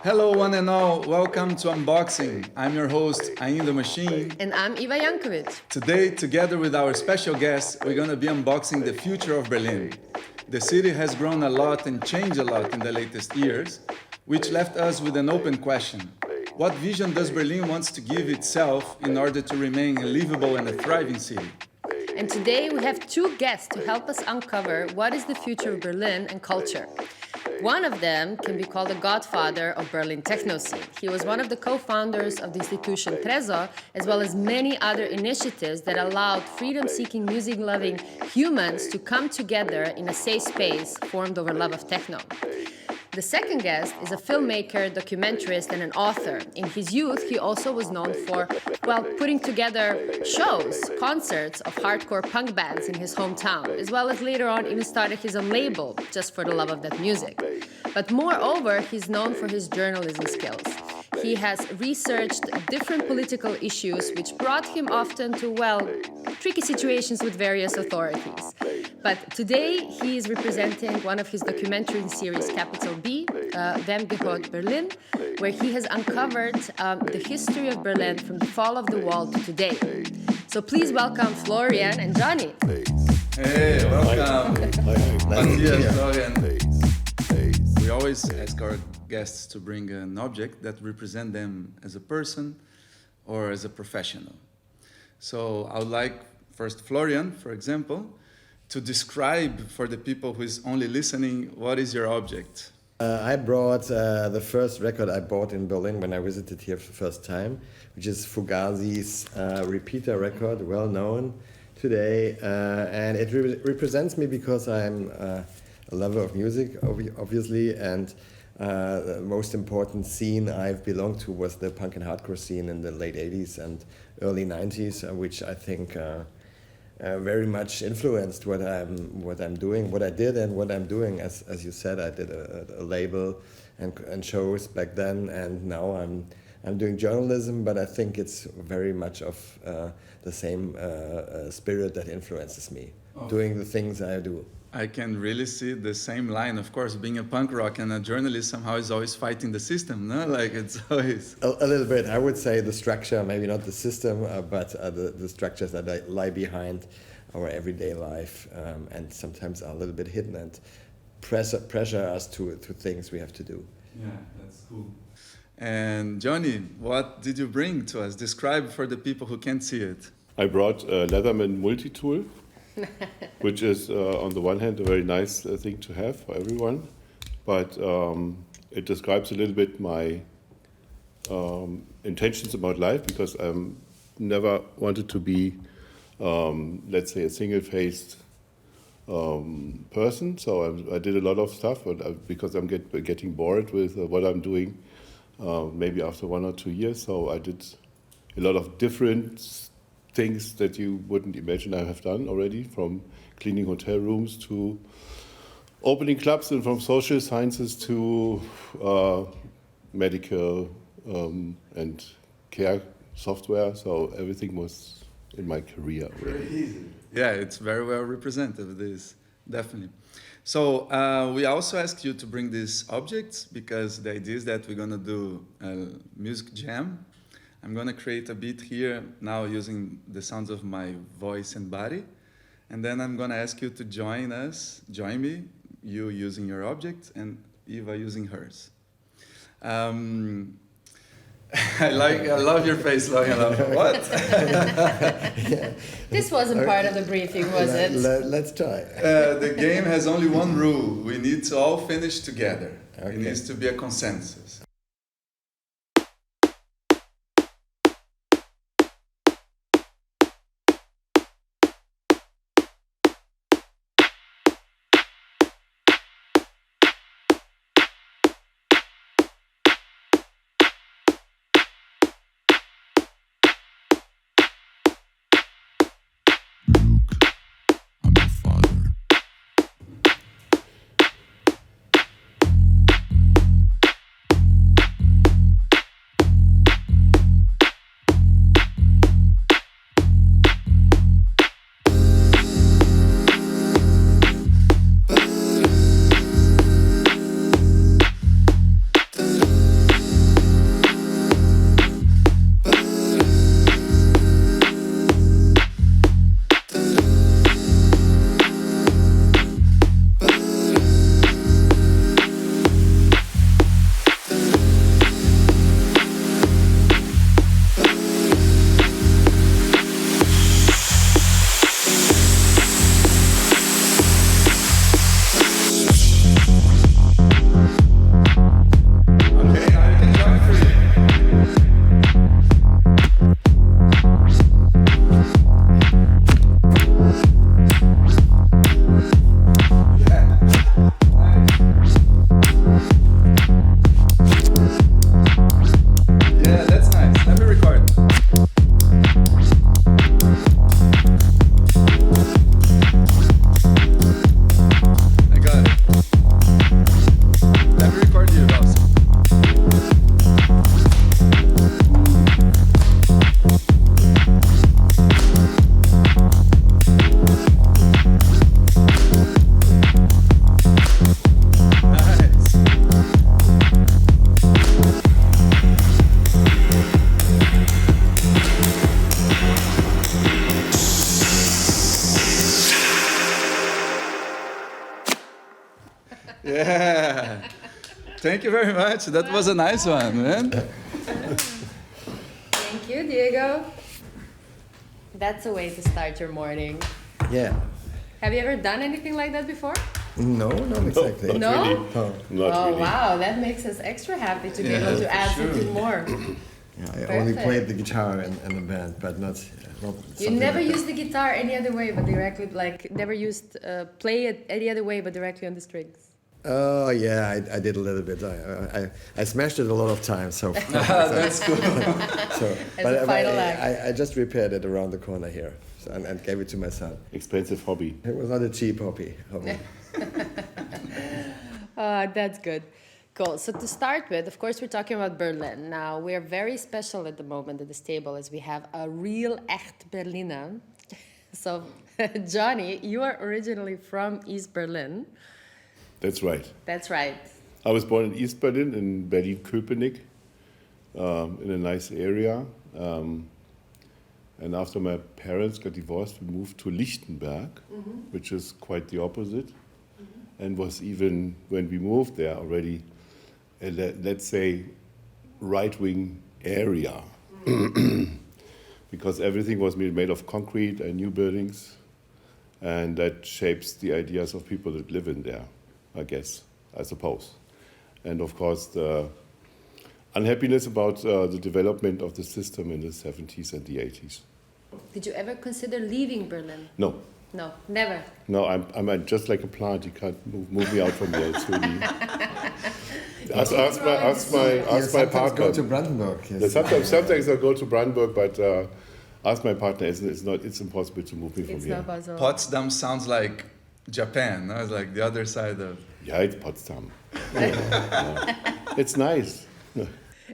Hello, one and all. Welcome to Unboxing. I'm your host, Ain the Machine. And I'm Iva Jankovic. Today, together with our special guest, we're going to be unboxing the future of Berlin. The city has grown a lot and changed a lot in the latest years, which left us with an open question. What vision does Berlin want to give itself in order to remain a livable and a thriving city? And today we have two guests to help us uncover what is the future of Berlin and culture. One of them can be called the godfather of Berlin techno scene. He was one of the co-founders of the institution Tresor, as well as many other initiatives that allowed freedom-seeking, music-loving humans to come together in a safe space formed over love of techno. The second guest is a filmmaker, documentarist, and an author. In his youth, he also was known for, putting together shows, concerts of hardcore punk bands in his hometown, as well as later on even started his own label, just for the love of that music. But moreover, he's known for his journalism skills. He has researched different political issues, which brought him often to, tricky situations with various authorities. But today, he is representing one of his documentary series, Capital B, Wem gehört Berlin, where he has uncovered the history of Berlin from the fall of the wall to today. So please welcome Florian and Johnny. Hey, welcome. Matthias, Florian. We always ask our guests to bring an object that represents them as a person or as a professional. So I would like first Florian, for example, to describe for the people who is only listening, what is your object? I brought the first record I bought in Berlin when I visited here for the first time, which is Fugazi's Repeater record, well known today. And it represents me because I'm a lover of music, obviously, and the most important scene I've belonged to was the punk and hardcore scene in the late 80s and early 90s, which I think very much influenced what I'm doing, what I did and what I'm doing. As you said, I did a label and shows back then, and now I'm doing journalism. But I think it's very much of the same spirit that influences me, doing the things I do. I can really see the same line. Of course, being a punk rock and a journalist somehow is always fighting the system, no? Like it's always... A little bit. I would say the structure, maybe not the system, but the structures that lie behind our everyday life and sometimes are a little bit hidden and pressure us to things we have to do. Yeah, that's cool. And Johnny, what did you bring to us? Describe for the people who can't see it. I brought a Leatherman Multitool, which is, on the one hand, a very nice thing to have for everyone, but it describes a little bit my intentions about life, because I never wanted to be, let's say, a single-faced person. So I did a lot of stuff, but because I'm getting bored with what I'm doing, maybe after 1 or 2 years, so I did a lot of different things that you wouldn't imagine I have done already, from cleaning hotel rooms to opening clubs, and from social sciences to medical and care software. So everything was in my career already. Yeah, it's very well represented, this, definitely. So we also asked you to bring these objects because the idea is that we're going to do a music jam. I'm going to create a beat here now using the sounds of my voice and body. And then I'm going to ask you to join me, you using your object and Eva using hers. I love your face, Logan. What? This wasn't part of the briefing, was it? Let's try. The game has only one rule. We need to all finish together. Okay. It needs to be a consensus. Thank you very much. That was a nice one, man. Thank you, Diego. That's a way to start your morning. Yeah. Have you ever done anything like that before? No, not exactly. No? Really. No. Not Oh, really. wow, that makes us extra happy to be Yeah, able to for add sure. something more. Yeah, I only Perfect. played the guitar in the band, but not You something never like that. used the guitar any other way, but directly, like, never used play it any other way, but directly on the strings. Oh yeah, I did a little bit. I smashed it a lot of times. So, That's cool. so As a final act. I just repaired it around the corner here, so, and gave it to my son. Expensive hobby. It was not a cheap hobby. That's good. Cool. So to start with, of course, we're talking about Berlin. Now, we're very special at the moment at this table as we have a real echt Berliner. So, Johnny, you are originally from East Berlin. That's right. That's right. I was born in East Berlin, in Berlin-Köpenick, in a nice area. And after my parents got divorced, we moved to Lichtenberg, which is quite the opposite. And was even, when we moved there, already, let's say, right-wing area. Because everything was made of concrete and new buildings. And that shapes the ideas of people that live in there, I guess, I suppose. And of course, the unhappiness about the development of the system in the 70s and the 80s. Did you ever consider leaving Berlin? No, No, never. no, I'm just like a plant. You can't move me out from there. It's really. ask my Sometimes partner. go to Brandenburg. Yes. Sometimes I'll go to Brandenburg, but ask my partner. It's impossible to move me from It's here. not possible. Potsdam sounds like Japan, no? It's like the other side of... Yeah, it's Potsdam. Yeah. It's nice.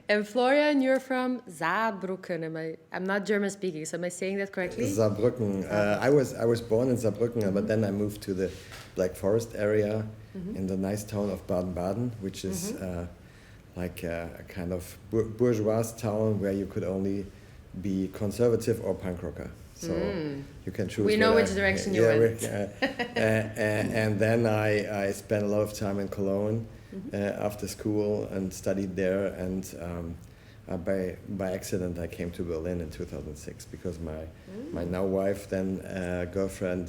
And Florian, you're from Saarbrücken. I'm not German speaking, so am I saying that correctly? Saarbrücken. I was born in Saarbrücken, but then I moved to the Black Forest area in the nice town of Baden-Baden, which is like a kind of bourgeois town where you could only be conservative or punk rocker. So you can choose. We know whether- which direction you went. And then I spent a lot of time in Cologne after school and studied there. And by accident, I came to Berlin in 2006 because my now wife, then girlfriend,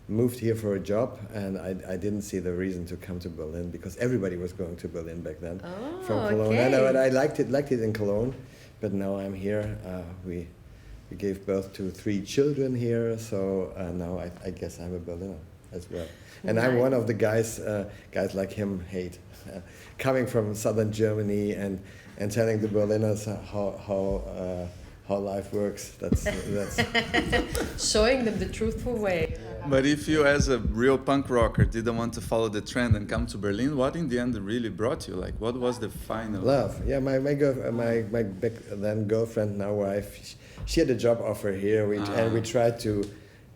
moved here for a job, and I didn't see the reason to come to Berlin because everybody was going to Berlin back then from Cologne. okay. And I liked it in Cologne, but now I'm here. We gave birth to 3 children here, so now I guess I'm a Berliner as well. And I'm one of the guys like him hate coming from southern Germany and telling the Berliners how life works. That's Showing them the truthful way. But if you, as a real punk rocker, didn't want to follow the trend and come to Berlin, what in the end really brought you? Like, what was the final... love. Yeah, my back then girlfriend, now wife, she had a job offer here, and we tried to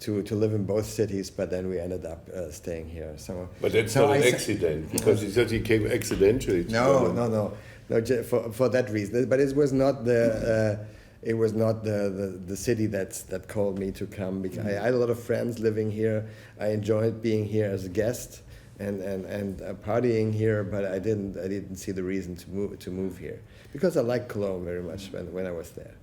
live in both cities, but then we ended up staying here. So, But that's so not an I sa- accident, because you said he came accidentally. to No, Berlin. no, for that reason. But it was not the city that called me to come. Because I had a lot of friends living here. I enjoyed being here as a guest and partying here, but I didn't see the reason to move here because I liked Cologne very much when I was there.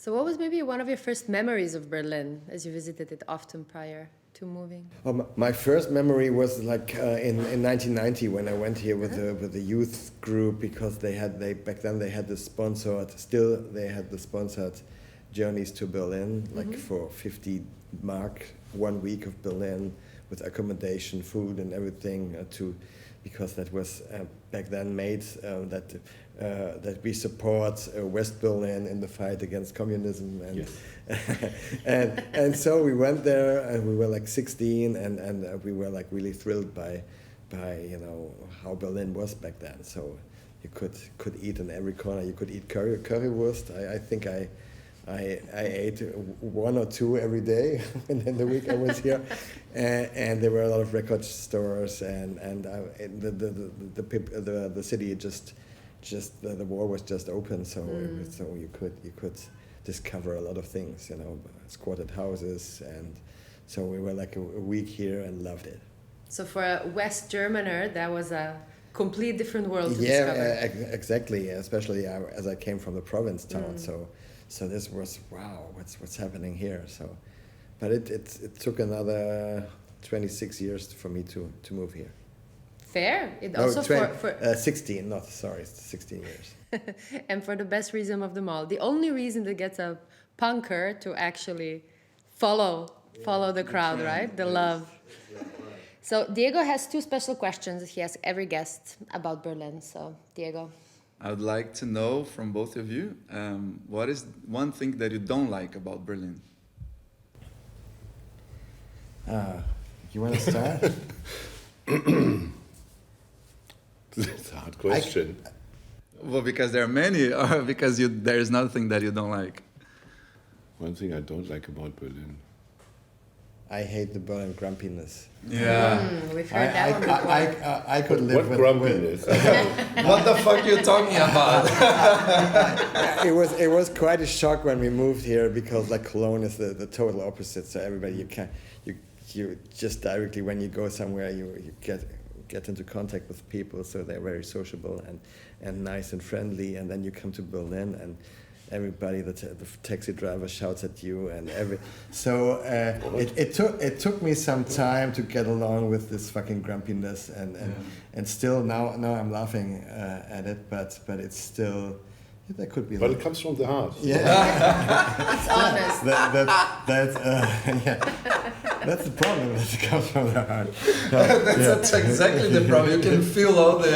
So what was maybe one of your first memories of Berlin as you visited it often prior to moving? My first memory was like in 1990 when I went here with the youth group because back then they had the sponsored journeys to Berlin, like for 50 mark 1 week of Berlin with accommodation, food and everything because that was back then made that we support West Berlin in the fight against communism and Yes. and so we went there and we were like 16 and we were like really thrilled by how Berlin was back then. So you could eat in every corner. You could eat currywurst. I think I ate 1 or 2 every day in the week I was here, and there were a lot of record stores and the city just the war was just open, so you could discover a lot of things, squatted houses, and so we were like a week here and loved it. So for a West Germaner, that was a complete different world to Yeah, discover. exactly. Especially as I came from the province town, so this was wow. What's happening here? So, but it took another 26 years for me to move here. Fair. It No, also for 16. Not sorry, 16 years. and for the best reason of them all. The only reason that gets a punker to actually follow the crowd, right? The love. So Diego has two special questions that he asks every guest about Berlin. So Diego. I would like to know from both of you, what is one thing that you don't like about Berlin? You want to start? It's a hard question. Well, because there are many, or because there is nothing that you don't like? One thing I don't like about Berlin. I hate the Berlin grumpiness. Yeah. We've heard that one before. I could live What with grumpiness? What the fuck are you talking about? It was quite a shock when we moved here because like Cologne is the total opposite. So everybody you just directly when you go somewhere you get into contact with people. So they're very sociable and nice and friendly. And then you come to Berlin and everybody, the taxi driver shouts at you and it took me some time to get along with this fucking grumpiness and still now I'm laughing at it, but it's still that could be. But it comes from the heart. Yeah, It's honest. that's the problem. It comes from the heart. That's exactly the problem. You can feel all the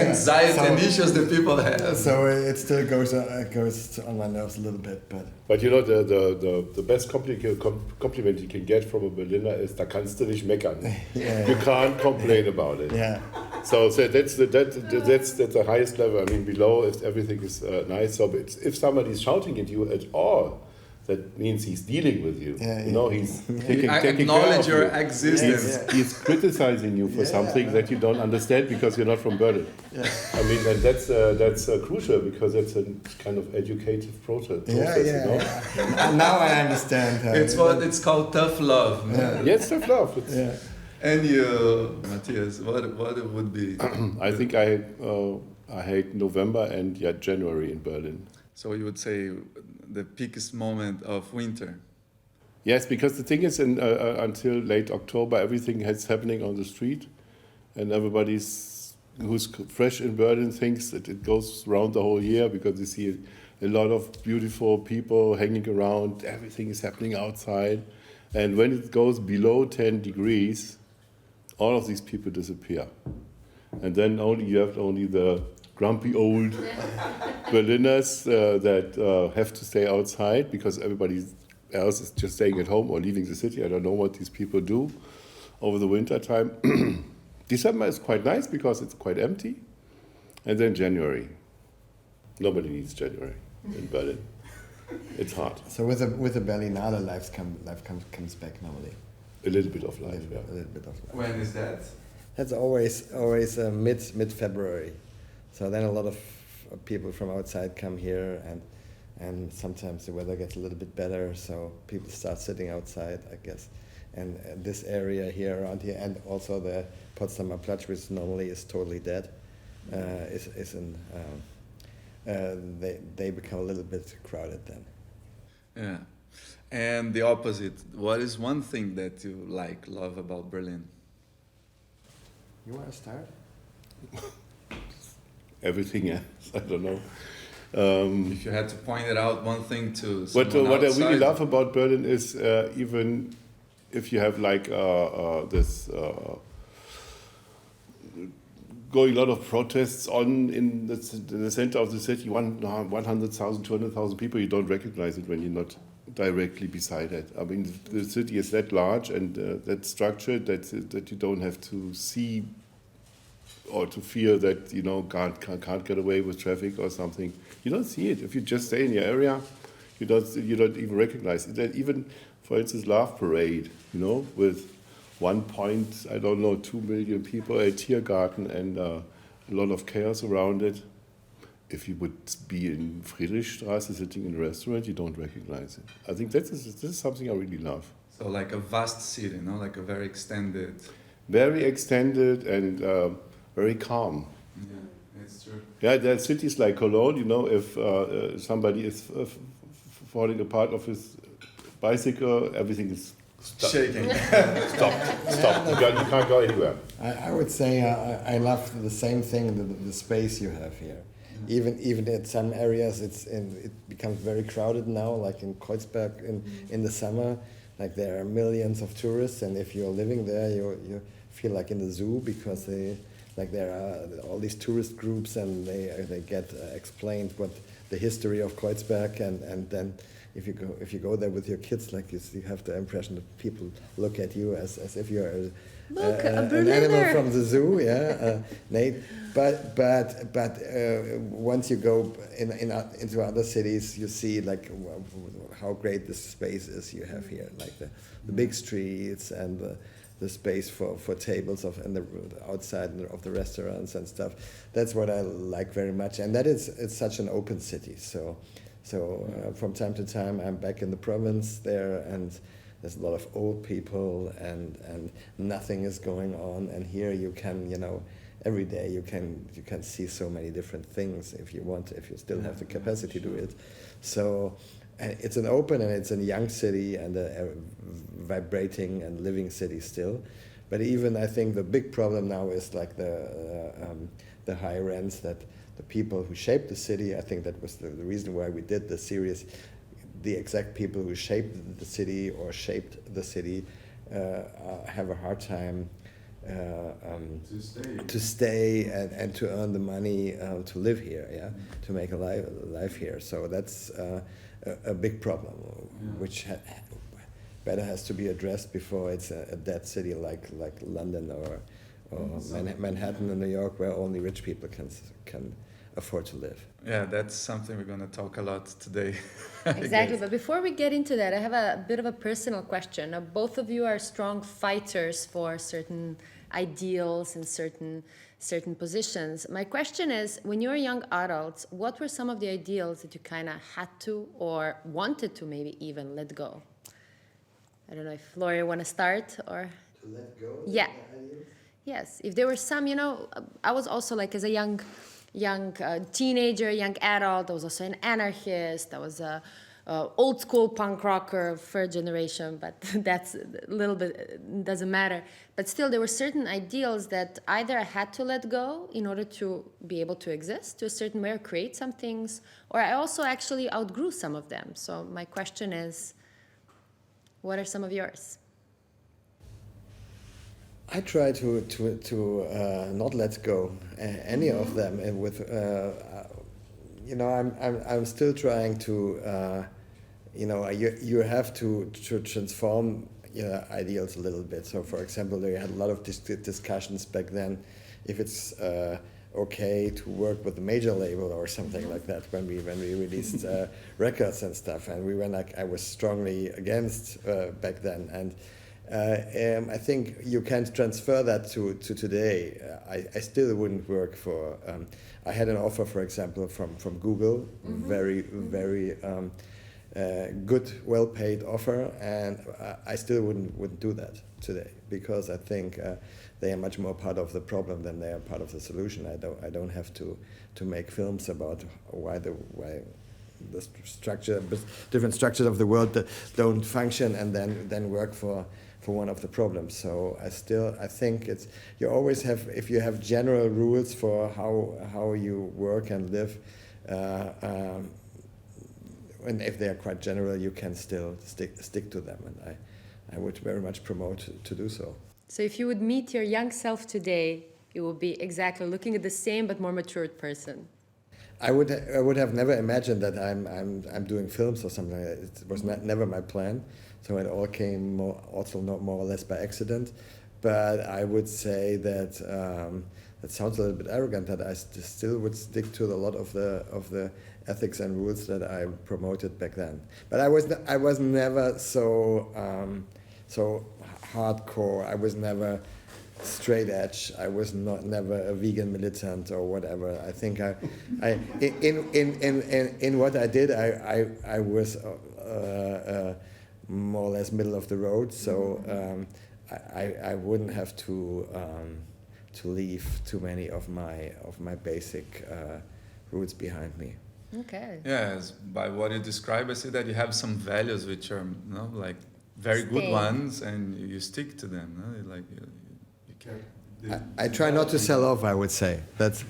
anxiety and issues that people have. So it still goes on my nerves a little bit, but. But you know, the best compliment you can get from a Berliner is, da kannst du nicht meckern. Yeah. You can't complain about it. Yeah. So that's the highest level. I mean, below if everything is nice. So if somebody's shouting at you at all, that means he's dealing with you. Yeah, you know, he's taking care Acknowledge of your you. existence. He's criticizing you for something that you don't understand because you're not from Berlin. Yeah. I mean, and that's crucial because it's a kind of educative process. You know? Yeah. Now I understand. It's called tough love. Yeah. Yes, tough love. Yeah. And you, Matthias, what it would be? I think I hate November and January in Berlin. So you would say the peakest moment of winter. Yes, because the thing is, until late October, everything is happening on the street, and everybody's who's fresh in Berlin thinks that it goes around the whole year because you see a lot of beautiful people hanging around. Everything is happening outside, and when it goes below 10 degrees, all of these people disappear, and then you have only the grumpy old Berliners that have to stay outside because everybody else is just staying at home or leaving the city. I don't know what these people do over the winter time. December is quite nice because it's quite empty. And then January. Nobody needs January in Berlin. It's hard. So with the Berlinale, life comes back normally. A little bit of life, A little bit of life. When is that? That's always mid February. So then a lot of people from outside come here, and sometimes the weather gets a little bit better, so people start sitting outside, I guess. And this area here, around here, and also the Potsdamer Platz, which normally is totally dead, they become a little bit crowded then. Yeah. And the opposite. What is one thing that you love about Berlin? You want to start? Everything else, I don't know. If you had to point it out, one thing to What someone I really outside. love about Berlin is even if you have like this going a lot of protests on in the center of the city, 100,000, 200,000 people, you don't recognize it when you're not directly beside it. I mean, the city is that large and that structured that you don't have to see or to fear that can't get away with traffic or something. You don't see it. If you just stay in your area, you don't even recognize it. That even, for instance, Love Parade, with 2 million people, a Tiergarten, and a lot of chaos around it. If you would be in Friedrichstraße sitting in a restaurant, you don't recognize it. I think this is something I really love. So like a vast city, like a very extended. Very extended, and very calm. Yeah, it's true. Yeah, there are cities like Cologne, you know, if somebody is falling apart of his bicycle, everything is Shaking. Stop. You can't go anywhere. I would say I love the same thing, the space you have here. Even in some areas, it becomes very crowded now, like in Kreuzberg in the summer. Like there are millions of tourists, and if you're living there, you feel like in the zoo because there are all these tourist groups, and they get explained what the history of Kreuzberg, and then if you go there with your kids, like you have the impression that people look at you as if you're an animal from the zoo, yeah. Nate, but once you go into other cities, you see like how great this space is you have here, like the big streets and the space for tables and the outside of the restaurants and stuff. That's what I like very much, and it's such an open city. So from time to time I'm back in the province there, and there's a lot of old people and nothing is going on. And here you can, every day you can see so many different things if you still have the capacity to do it. So it's an open and it's a young city and a vibrating and living city still. But even I think the big problem now is like the high rents that the people who shaped the city, I think that was the reason why we did the series. The exact people who shaped the city or shaped the city have a hard time to stay and to earn the money to live here, yeah, to make a life here. So that's a big problem, which better has to be addressed before it's a dead city like London or Manhattan and New York, where only rich people can afford to live. Yeah, that's something we're going to talk a lot today. Exactly, but before we get into that, I have a bit of a personal question. Now, both of you are strong fighters for certain ideals and certain positions. My question is, when you were young adults, what were some of the ideals that you kind of had to or wanted to maybe even let go? I don't know if Laura, you want to start or? To let go? Yeah. Yes, if there were some, I was also like as a young teenager, young adult, I was also an anarchist, I was a old school punk rocker, third generation, but that's a little bit, doesn't matter. But still, there were certain ideals that either I had to let go in order to be able to exist to a certain way or create some things, or I also actually outgrew some of them. So my question is, what are some of yours? I try to not let go any of them, and with I'm still trying to you have to transform ideals a little bit. So for example, they had a lot of discussions back then if it's okay to work with a major label or something like that when we released records and stuff, and we were like, I was strongly against back then, and I think you can transfer that to today. I still wouldn't work for. I had an offer, for example, from Google, very good, well-paid offer, and I still wouldn't do that today because I think they are much more part of the problem than they are part of the solution. I don't have to make films about why the different structures of the world don't function and then work for one of the problems. So I think you always have, if you have general rules for how you work and live, and if they are quite general, you can still stick to them, and I would very much promote to do so. So if you would meet your young self today, you would be exactly looking at the same but more matured person. I would have never imagined that I'm doing films or something. It was never my plan. So it all came more or less by accident. But I would say that that sounds a little bit arrogant, that I still would stick to a lot of the ethics and rules that I promoted back then. But I was never so hardcore. I was never straight edge. I was never a vegan militant or whatever. I think in what I did, I was more or less middle of the road. So I wouldn't have to leave too many of my basic roots behind me. Okay. Yes, by what you describe, I see that you have some values which are, like very good Staying. ones, and you stick to them. No? Like you care. I try not to sell off. I would say that's.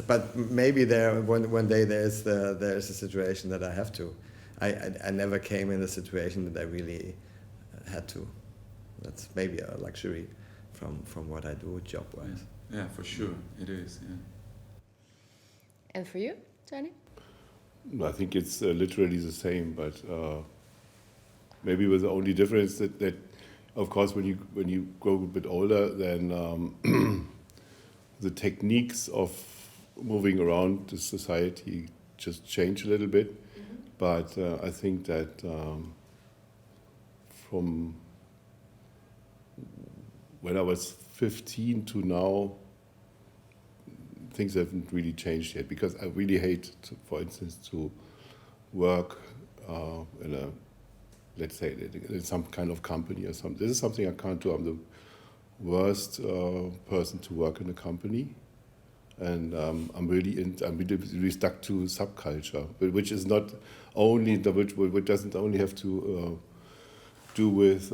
But maybe one day there's a situation that I have to. I never came in a situation that I really had to. That's maybe a luxury from what I do job-wise. Yeah, for sure, it is. Yeah. And for you, Johnny? I think it's literally the same, but maybe with the only difference that of course, when you grow a bit older, then the techniques of moving around the society just change a little bit. Mm-hmm. But I think that from when I was 15 to now, things haven't really changed yet, because I really hate, for instance, to work in a, let's say, in some kind of company or something. This is something I can't do. I'm the worst person to work in a company, and I'm really stuck to subculture, which is not only which doesn't only have to do with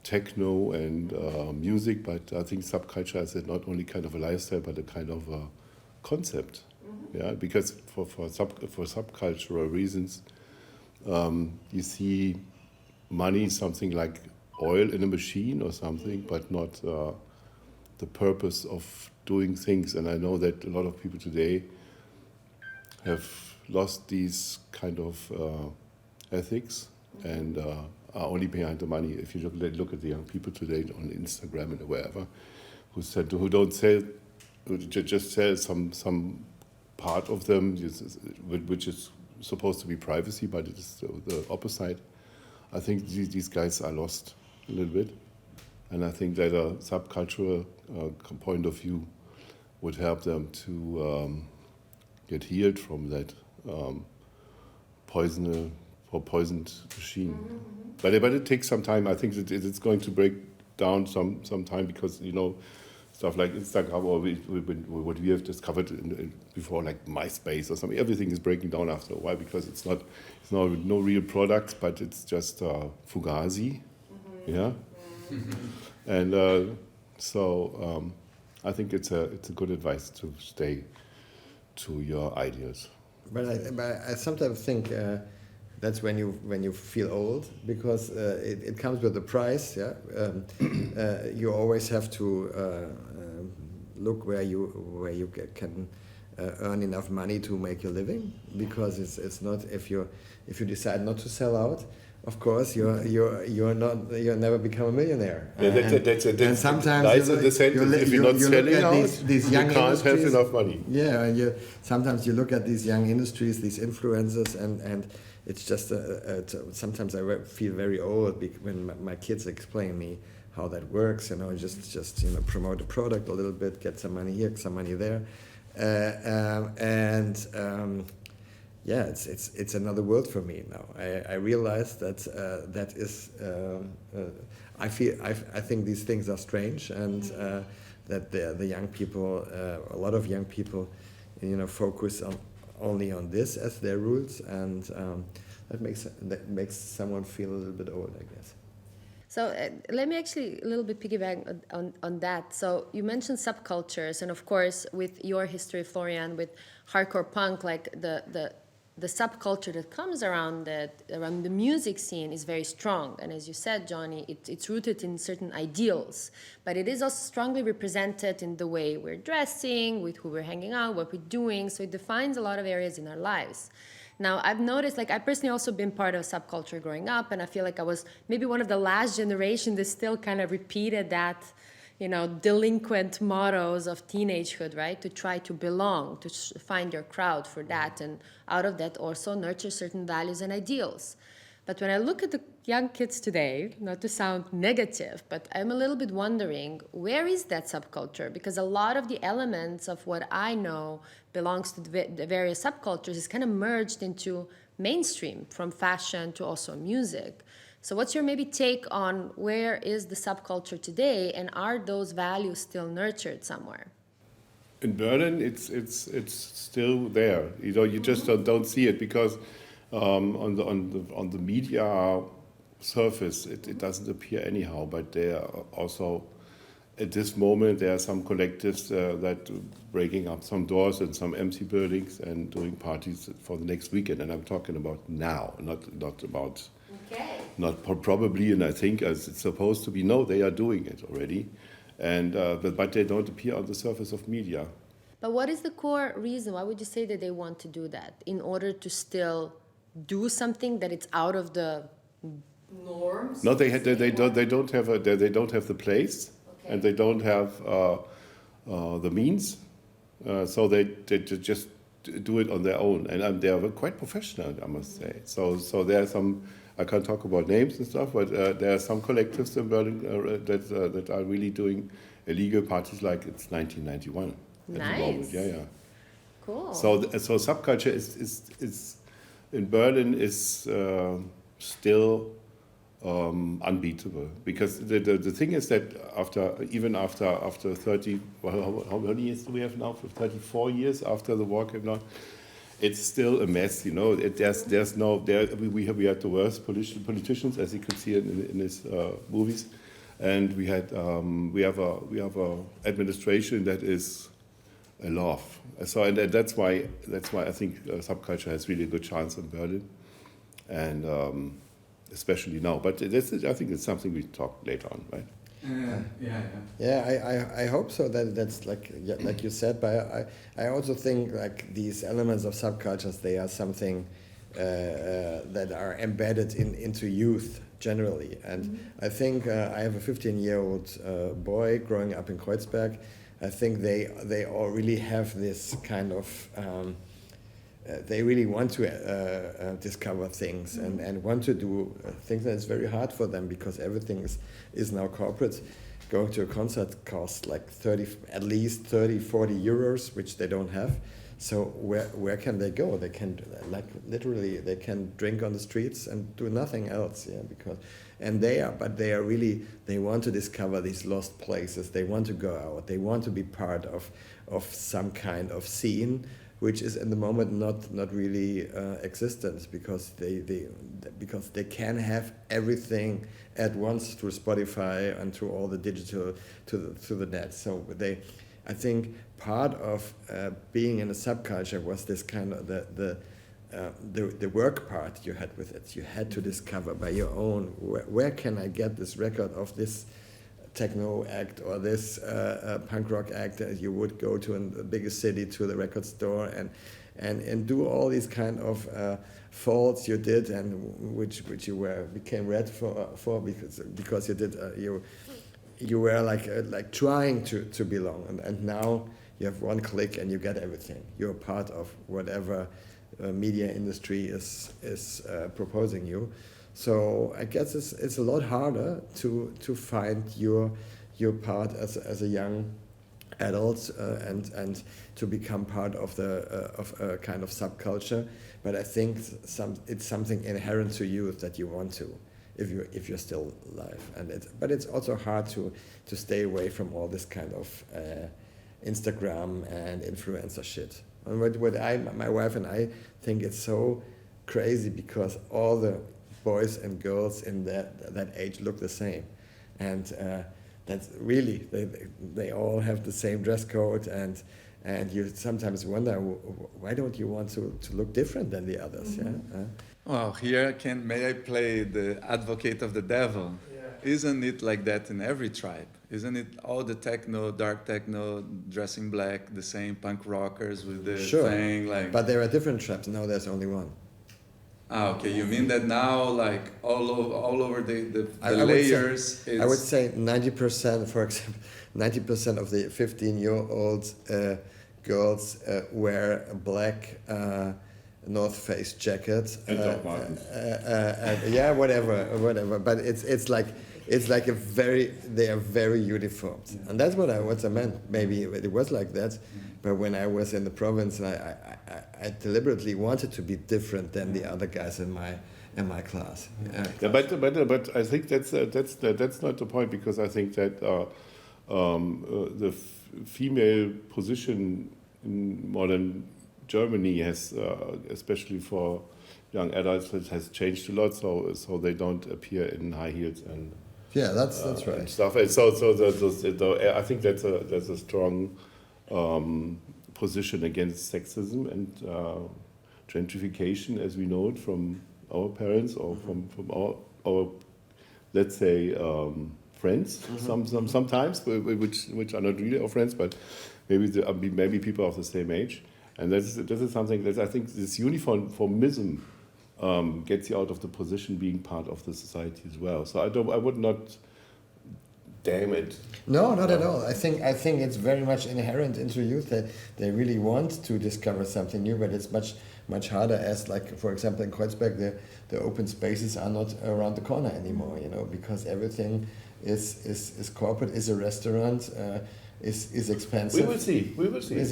techno and music, but I think subculture is not only kind of a lifestyle, but a kind of a concept. Mm-hmm. Yeah, because for subcultural reasons, you see money something like oil in a machine or something, but not the purpose of doing things. And I know that a lot of people today have lost these kind of ethics and are only behind the money. If you look at the young people today on Instagram and wherever, who don't sell, who just sell some part of them, which is supposed to be privacy, but it is the opposite. I think these guys are lost a little bit, and I think that a subcultural point of view would help them to get healed from that poisoned machine. Mm-hmm. But it takes some time. I think that it's going to break down some time, because stuff like Instagram or what we have discovered before, like MySpace or something, everything is breaking down after a while, because it's no real products, but it's just fugazi. Mm-hmm. Yeah. Mm-hmm. And so I think it's a good advice to stay to your ideas. But I sometimes think that's when you feel old, because it comes with a price. Yeah, you always have to look where you can earn enough money to make your living, because it's not, if you decide not to sell out, of course you'll never become a millionaire. And sometimes if you're not selling out, these young you can't have enough money. Yeah, and sometimes you look at these young industries, these influencers, and it's just sometimes I feel very old when my kids explain me how that works. Just promote a product a little bit, get some money here, some money there, yeah, it's another world for me now. I realize that that is. I think these things are strange, and that the young people, a lot of young people, focus only on this as their roots, and that makes someone feel a little bit old, I guess. So let me actually a little bit piggyback on that. So you mentioned subcultures, and of course with your history, Florian, with hardcore punk, like the subculture that comes around the music scene is very strong. And as you said, Johnny, it's rooted in certain ideals, but it is also strongly represented in the way we're dressing, with who we're hanging out, what we're doing. So it defines a lot of areas in our lives. Now, I've noticed, I personally also been part of subculture growing up, and I feel like I was maybe one of the last generation that still kind of repeated that, delinquent mottos of teenagehood, right? To try to belong, to find your crowd for that, and out of that also nurture certain values and ideals. But when I look at the young kids today, not to sound negative, but I'm a little bit wondering, where is that subculture? Because a lot of the elements of what I know belongs to the various subcultures is kind of merged into mainstream, from fashion to also music. So what's your maybe take on where is the subculture today, and are those values still nurtured somewhere? In Berlin, it's still there. You just don't see it because on the media surface it doesn't appear anyhow. But there are also at this moment there are some collectives that breaking up some doors in some empty buildings and doing parties for the next weekend. And I'm talking about now, not about. Okay. Not probably, and I think as it's supposed to be. No, they are doing it already, and but they don't appear on the surface of media. But what is the core reason? Why would you say that they want to do that? In order to still do something that it's out of the norms? No, they don't have the place, Okay. and they don't have the means, so they just do it on their own, and they are quite professional, I must say. So there are some. I can't talk about names and stuff, but there are some collectives in Berlin that are really doing illegal parties like it's 1991 at the moment. Nice. Yeah. Cool. So subculture is in Berlin is still unbeatable, because the thing is that after 30, well, how many years do we have now? For 34 years after the war came down. It's still a mess, we had the worst politicians, as you could see in his movies, and we have a administration that is a laugh. So and that's why I think subculture has really a good chance in Berlin, and especially now. But I think it's something we talk later on, right? Yeah, I hope so. That's like you said, but I also think like these elements of subcultures, they are something that are embedded into youth generally. And I think I have a 15-year-old boy growing up in Kreuzberg. I think they all really have this kind of they really want to discover things and want to do things that is very hard for them, because everything is now corporate. Going to a concert costs like at least 30, 40 euros, which they don't have. So where can they go? They can they can drink on the streets and do nothing else, they want to discover these lost places. They want to go out. They want to be part of some kind of scene, which is in the moment not really existent, because they can have everything at once through Spotify and through all the digital to the net. So I think part of being in a subculture was this kind of the work part you had with it. You had to discover by your own, where can I get this record of this techno act or this punk rock act. You would go to the biggest city, to the record store, and do all these kind of faults you did, and which you became red for because you did you were like trying to belong, and now you have one click and you get everything. You're part of whatever media industry is proposing you. So I guess it's a lot harder to find your part as a young adult and to become part of a kind of subculture. But I think it's something inherent to you that you want to, if you're still alive. But it's also hard to stay away from all this kind of Instagram and influencer shit. And what my wife and I think it's so crazy, because all the boys and girls in that age look the same, and that's really they all have the same dress code, and you sometimes wonder, why don't you want to look different than the others? Mm-hmm. Yeah. Well, here may I play the advocate of the devil? Yeah. Isn't it like that in every tribe? Isn't it all the techno, dark techno, dressing black, the same punk rockers with the thing? But there are different tribes. Now there's only one. Okay. You mean that now, like all over the layers? I would say 90%, for example, 90% of the 15-year-old girls wear a black North Face jacket. And Doc Martens. Yeah, whatever. But it's like they are very uniformed, and that's what I meant. Maybe it was like that, But when I was in the province, I deliberately wanted to be different than the other guys in my class. Yeah, but I think that's not the point, because I think that the female position in modern Germany has, especially for young adults, has changed a lot. So they don't appear in high heels and that's right. and stuff. And so I think that's a strong position against sexism and gentrification, as we know it from our parents or from our let's say friends. Sometimes which are not really our friends, but maybe people of the same age. And this is something that I think this uniformism gets you out of the position being part of the society as well. So I would not damn it. No, not at all. I think it's very much inherent into youth that they really want to discover something new, but it's much harder, as like, for example, in Kreuzberg, the open spaces are not around the corner anymore, because everything is corporate, is a restaurant, is expensive. We will see. We will see in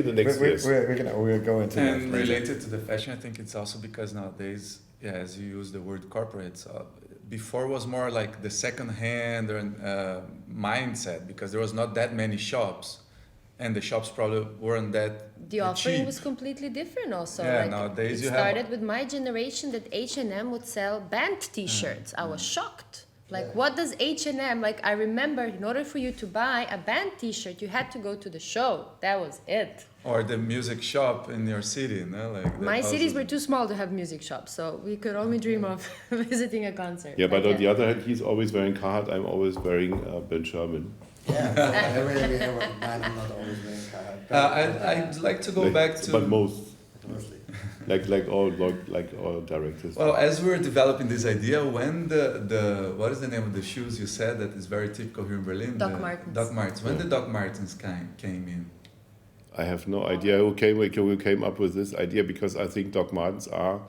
the next years. We're going to. And related to the fashion, I think it's also because nowadays, as you use the word corporate, before was more like the second-hand mindset, because there was not that many shops, and the shops probably weren't that The offering cheap. was completely different also. Yeah, like, nowadays it you started have... with my generation that H&M would sell band t-shirts. I was shocked. Like, what does H&M, like, I remember in order for you to buy a band t-shirt, you had to go to the show. That was it. Or the music shop in your city, no? Like My cities were too small to have music shops, so we could only dream of visiting a concert. Yeah, but on the other hand, he's always wearing Carhartt. I'm always wearing Ben Sherman. Yeah, I'm not always wearing Carhartt. I'd like to go back to... But mostly. like all directors. Well, as we were developing this idea, when the what is the name of the shoes you said that is very typical here in Berlin? Doc Martens. Doc Martens. When the Doc Martens came in? I have no idea who came up with this idea, because I think Doc Martens are,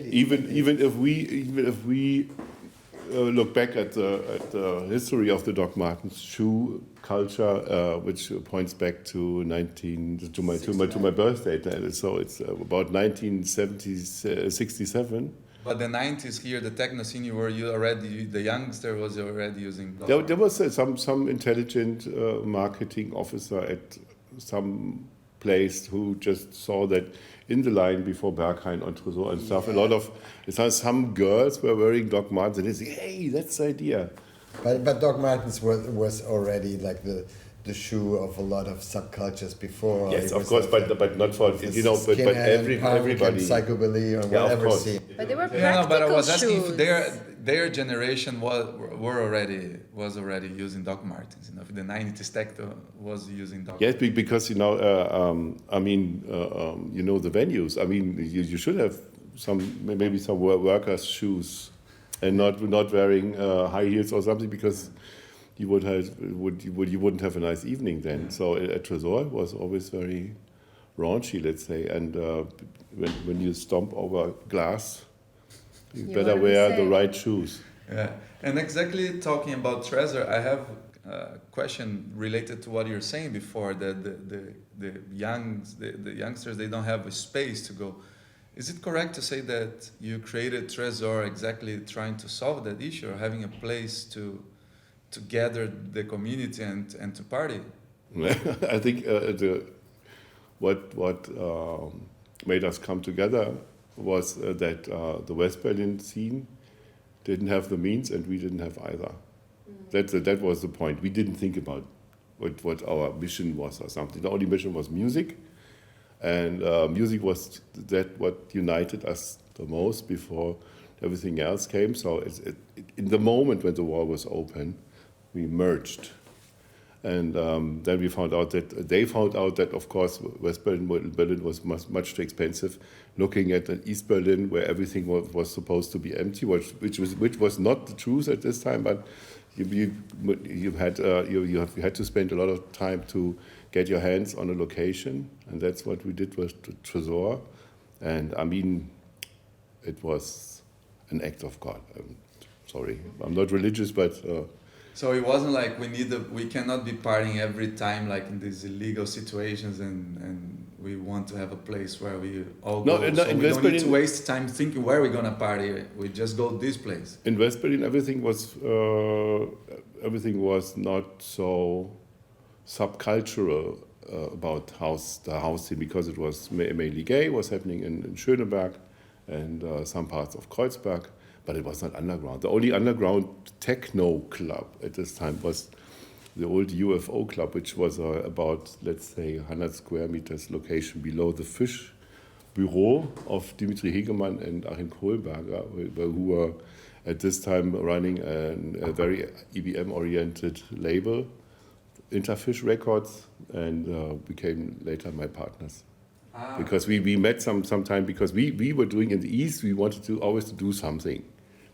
even if we look back at the history of the Doc Martens shoe culture, which points back to my birth date. So it's about 1967. But the 90s here, the techno scene, the youngster was already using. There was some intelligent marketing officer at some place who just saw that in the line before Berghain and Tresor and stuff, some girls were wearing Doc Martens, and they say, hey, that's the idea. But Doc Martens was already like the shoe of a lot of subcultures before. Yes, of course, but not for but everybody. Psychobilly or whatever scene. But they were practical but I was asking shoes. if their generation was already using Doc Martens. If the 90s techno was using Doc. Yes, because the venues. I mean, you should have maybe some workers' shoes, and not wearing high heels or something, because you wouldn't have a nice evening then. So at Tresor it was always very raunchy, let's say, and when you stomp over glass, you better wear the right shoes. Yeah, and exactly talking about Tresor, I have a question related to what you're saying before, that the youngsters, they don't have a space to go. Is it correct to say that you created Tresor exactly trying to solve that issue, or having a place to gather the community and to party? I think what made us come together was that the West Berlin scene didn't have the means, and we didn't have either. That was the point. We didn't think about what our mission was or something. The only mission was music, and music was what united us the most before everything else came. So in the moment when the wall was open, we merged. And then they found out that, of course, West Berlin was much too expensive. Looking at East Berlin, where everything was supposed to be empty, which was not the truth at this time, but you had to spend a lot of time to get your hands on a location, and that's what we did with Tresor. And I mean, it was an act of God. Sorry, I'm not religious, but So it wasn't like we cannot be partying every time like in these illegal situations and we want to have a place where we all No, go. no, So in we West don't need to Berlin- waste time thinking where we're gonna party. We just go this place. In West Berlin, everything was not so subcultural about the house scene, because it was mainly gay. It was happening in Schöneberg and some parts of Kreuzberg, but it was not underground. The only underground techno club at this time was the old UFO club, which was about, let's say, 100 square meters location below the Fish Bureau of Dimitri Hegemann and Achim Kohlberger, who were at this time running a very EBM-oriented label, Interfish Records, and became later my partners. Because we met sometime because we were doing in the East, we wanted to always to do something.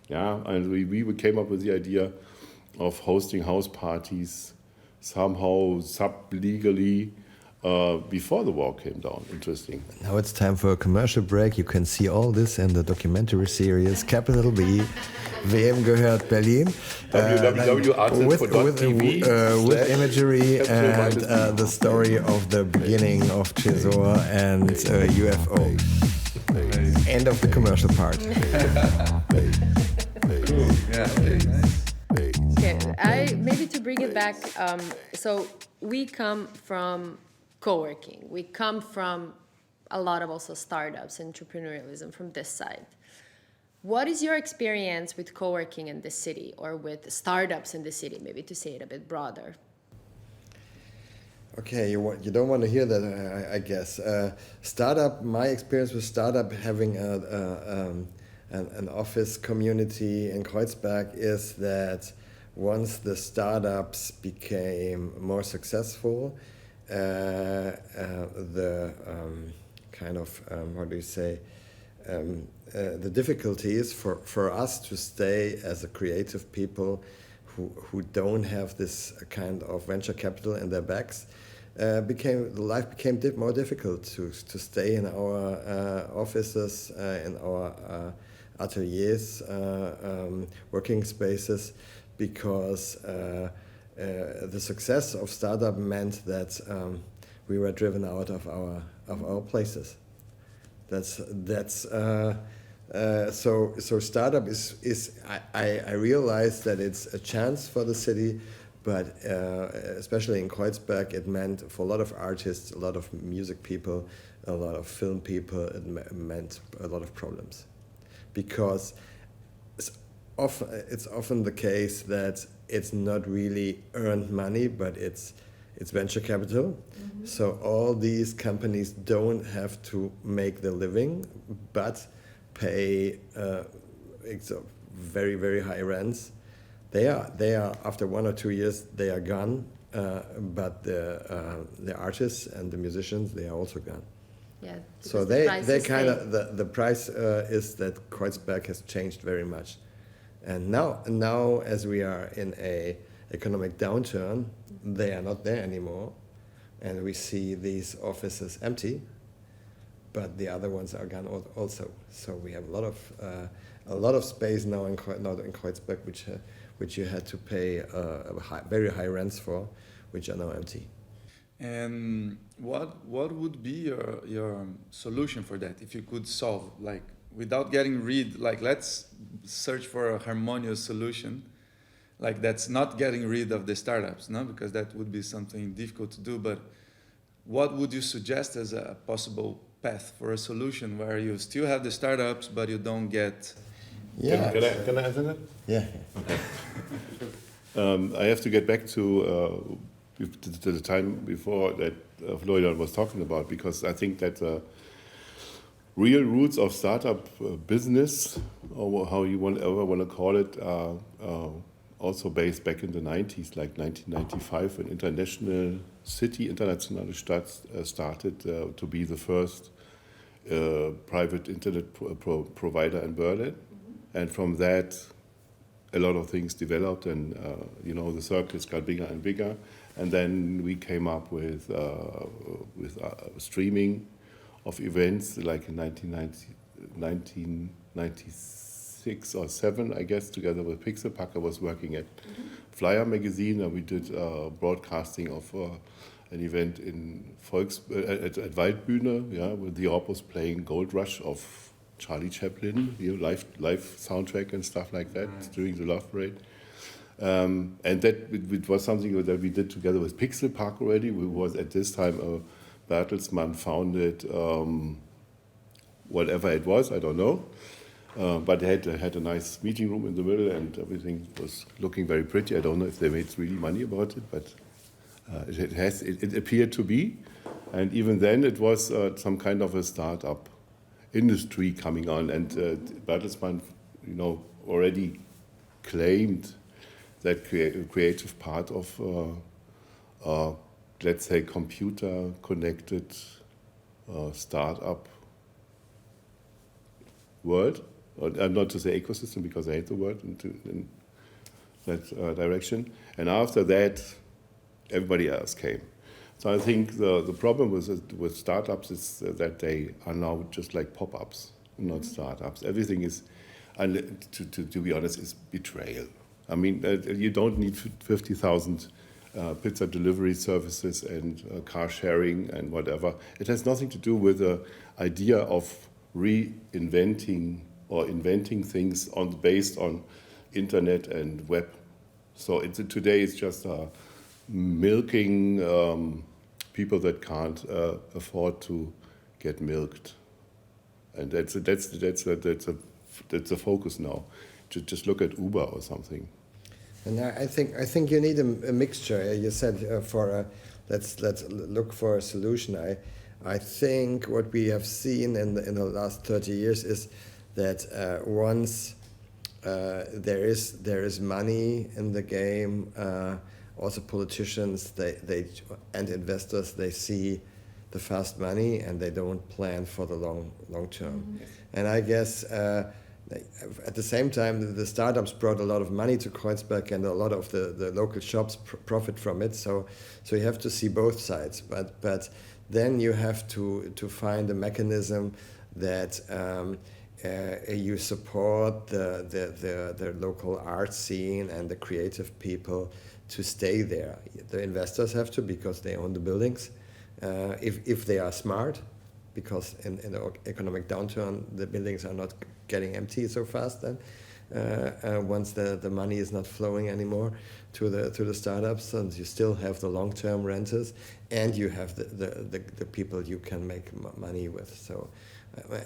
Yeah, and we came up with the idea of hosting house parties somehow sub-legally before the wall came down. Interesting. Now it's time for a commercial break. You can see all this in the documentary series Capital B, Wem gehört Berlin? www.artist.tv with imagery and the story of the beginning of Tresor and UFO. End of the commercial part. Yeah. Nice. Okay, maybe to bring it back. So we come from co-working. We come from a lot of also startups, entrepreneurialism from this side. What is your experience with co-working in this city, or with startups in the city? Maybe to say it a bit broader. Okay, you don't want to hear that, I guess. Startup. My experience with startup having an office community in Kreuzberg is that once the startups became more successful, the the difficulties for us to stay as a creative people who don't have this kind of venture capital in their backs, life became more difficult to stay in our offices, in our ateliers, working spaces, because the success of startup meant that we were driven out of our places. So startup is I realize that it's a chance for the city, but especially in Kreuzberg, it meant for a lot of artists, a lot of music people, a lot of film people, it meant a lot of problems, because it's often the case that it's not really earned money, but it's venture capital. Mm-hmm. So all these companies don't have to make their living, but pay very, very high rents. They are after 1 or 2 years they are gone, but the artists and the musicians, they are also gone. Yeah. So they kind of the price is that Kreuzberg has changed very much, and now as we are in a economic downturn, they are not there anymore, and we see these offices empty, but the other ones are gone also. So we have a lot of space now in Kreuzberg, which you had to pay very high rents for, which are now empty. And what would be your solution for that, if you could solve, like, without getting rid, like, let's search for a harmonious solution, like that's not getting rid of the startups, no, because that would be something difficult to do, but what would you suggest as a possible path for a solution where you still have the startups, but you don't get... Yeah. Can I answer that? Yeah. Okay. I have to get back to the time before that Florian was talking about, because I think that real roots of startup business, or how you ever want to call it, are also based back in the 90s, like 1995, when Internationale Stadt started to be the first private internet provider in Berlin. Mm-hmm. And from that, a lot of things developed, and the circuits got bigger and bigger. And then we came up with streaming of events, like in 1996 6 or 7, I guess, together with Pixelpack. I was working at Flyer magazine, and we did broadcasting of an event in at Waldbühne, yeah, where the Orb was playing Gold Rush of Charlie Chaplin, live soundtrack and stuff like that during the Love Parade. And that it was something that we did together with Pixelpack already. We was at this time a Bertelsmann founded, whatever it was, I don't know. But they had a nice meeting room in the middle, and everything was looking very pretty. I don't know if they made really money about it, but it appeared to be. And even then, it was some kind of a startup industry coming on. And Bertelsmann, already claimed that creative part of, let's say, computer-connected startup world. Not to say ecosystem, because I hate the word in that direction. And after that, everybody else came. So I think the problem with startups is that they are now just like pop-ups, not startups. Everything is, to be honest, is betrayal. I mean, you don't need 50,000 pizza delivery services and car sharing and whatever. It has nothing to do with the idea of reinventing or inventing things based on internet and web. So today it's just milking people that can't afford to get milked, and that's the focus now. Just look at Uber or something. And I think you need a mixture. You said let's look for a solution. I think what we have seen in the last 30 years is that once there is money in the game, also politicians and investors, they see the fast money and they don't plan for the long term. Mm-hmm. And I guess at the same time, the startups brought a lot of money to Kreuzberg, and a lot of the local shops profit from it. So you have to see both sides. But then you have to find a mechanism that you support the local art scene and the creative people to stay there. The investors have to, because they own the buildings. If they are smart, because in the economic downturn, the buildings are not getting empty so fast then. Once the money is not flowing anymore to the startups, and you still have the long-term renters, and you have the people you can make money with. So,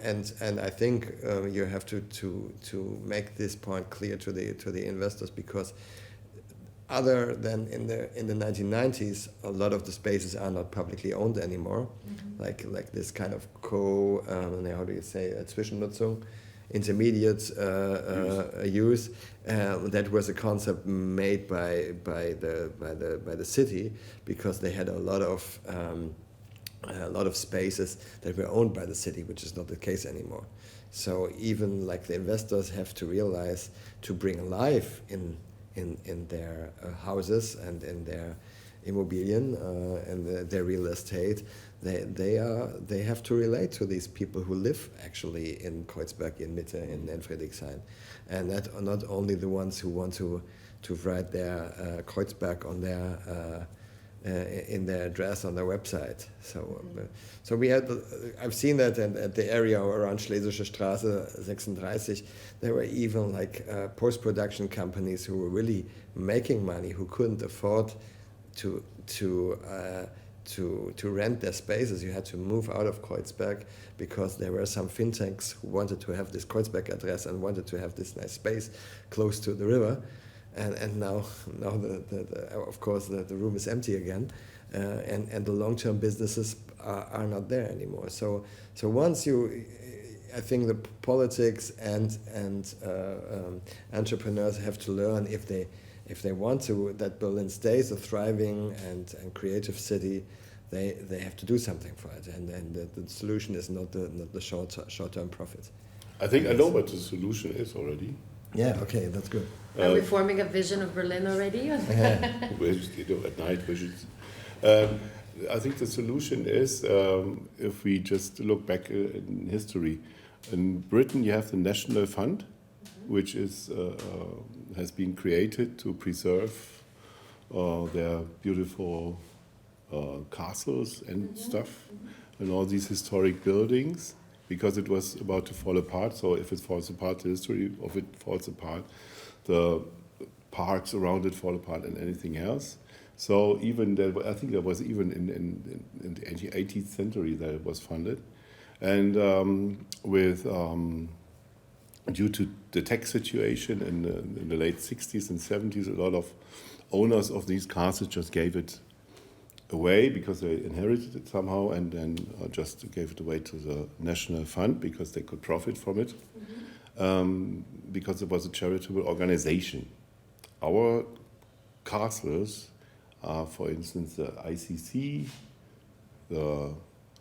and I think you have to make this point clear to the investors, because other than in the 1990s, a lot of the spaces are not publicly owned anymore. Mm-hmm. Like this kind of how do you say, Zwischennutzung, intermediate use. That was a concept made by the city, because they had a lot of spaces that were owned by the city, which is not the case anymore. So even like the investors have to realize, to bring life in their houses and in their Immobilien and their real estate, they have to relate to these people who live actually in Kreuzberg, in Mitte, in Friedrichshain, and that are not only the ones who want to write their Kreuzberg on their in their address on their website. So we had, I've seen that at the area around Schlesische Straße 36, there were even like post-production companies who were really making money, who couldn't afford to rent their spaces. You had to move out of Kreuzberg, because there were some fintechs who wanted to have this Kreuzberg address and wanted to have this nice space close to the river. And now of course the room is empty again, and the long-term businesses are not there anymore. So once I think the politics and entrepreneurs have to learn, if they want to, that Berlin stays a thriving and creative city, they have to do something for it, and the solution is not the short-term profit. I think I know what the solution is already. Yeah, okay, that's good. Are we forming a vision of Berlin already? At night visions. I think the solution is, if we just look back in history, in Britain you have the National Fund, which is has been created to preserve their beautiful castles and stuff, and all these historic buildings, because it was about to fall apart. So if it falls apart, the history of it falls apart, the parks around it fall apart, and anything else. So even there, I think there was even in the 18th century that it was funded, and due to the tax situation in the late 60s and 70s, a lot of owners of these castles just gave it away because they inherited it somehow, and then just gave it away to the national fund because they could profit from it, because it was a charitable organization. Our castles are, for instance, the ICC,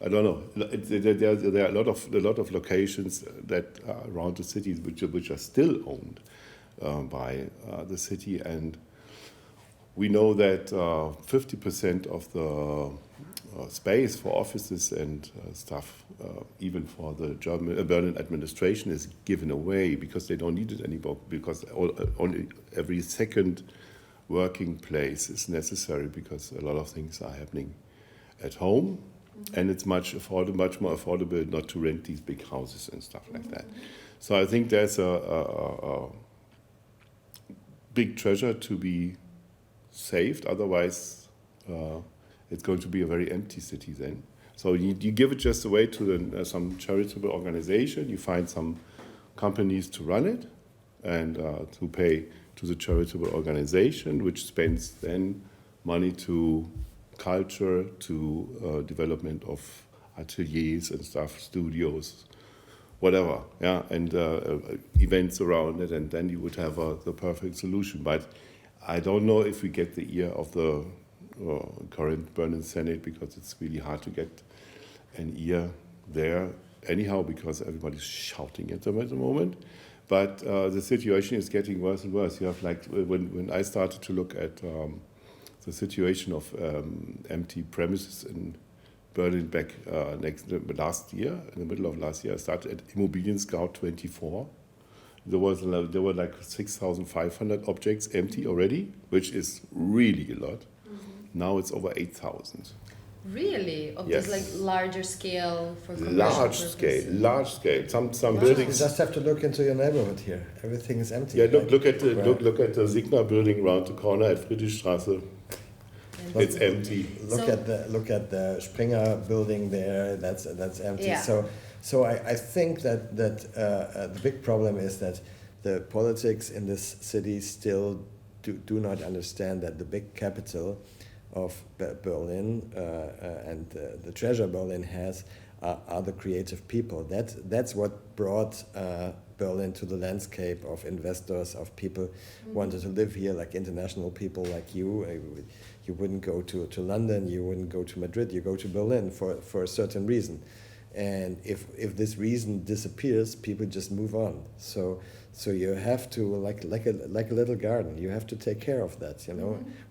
I don't know. There are a lot of locations that are around the city which are still owned by the city, and we know that 50% of the space for offices and stuff, even for the Berlin administration, is given away because they don't need it anymore. Because only every second working place is necessary because a lot of things are happening at home. And it's much more affordable not to rent these big houses and stuff like that. So I think there's a big treasure to be saved. Otherwise, it's going to be a very empty city then. So you give it just away to some charitable organization. You find some companies to run it and to pay to the charitable organization, which spends then money to culture, to development of ateliers and stuff, studios, whatever, yeah, and events around it, and then you would have the perfect solution. But I don't know if we get the ear of the current Berlin Senate, because it's really hard to get an ear there anyhow, because everybody's shouting at them at the moment. But the situation is getting worse and worse. You have, like, when I started to look at the situation of empty premises in Berlin back last year, in the middle of last year, I started at Immobilien Scout 24. There were like 6,500 objects empty already, which is really a lot. Now it's over 8,000. Really? Of Yes. this like larger scale for commercial purposes? Large scale. Some buildings. You just have to look into your neighborhood here. Everything is empty. Yeah, look at the Signa building around the corner at Friedrichstraße. It's empty. Look at the Springer building there. That's empty. Yeah. So I think that the big problem is that the politics in this city still do not understand that the big capital of Berlin and the treasure Berlin has are the creative people. That's what brought Berlin to the landscape of investors, of people who wanted to live here, like international people like you. You wouldn't go to London, you wouldn't go to Madrid, you go to Berlin for a certain reason. And if this reason disappears, people just move on. So you have to, like a little garden, you have to take care of that.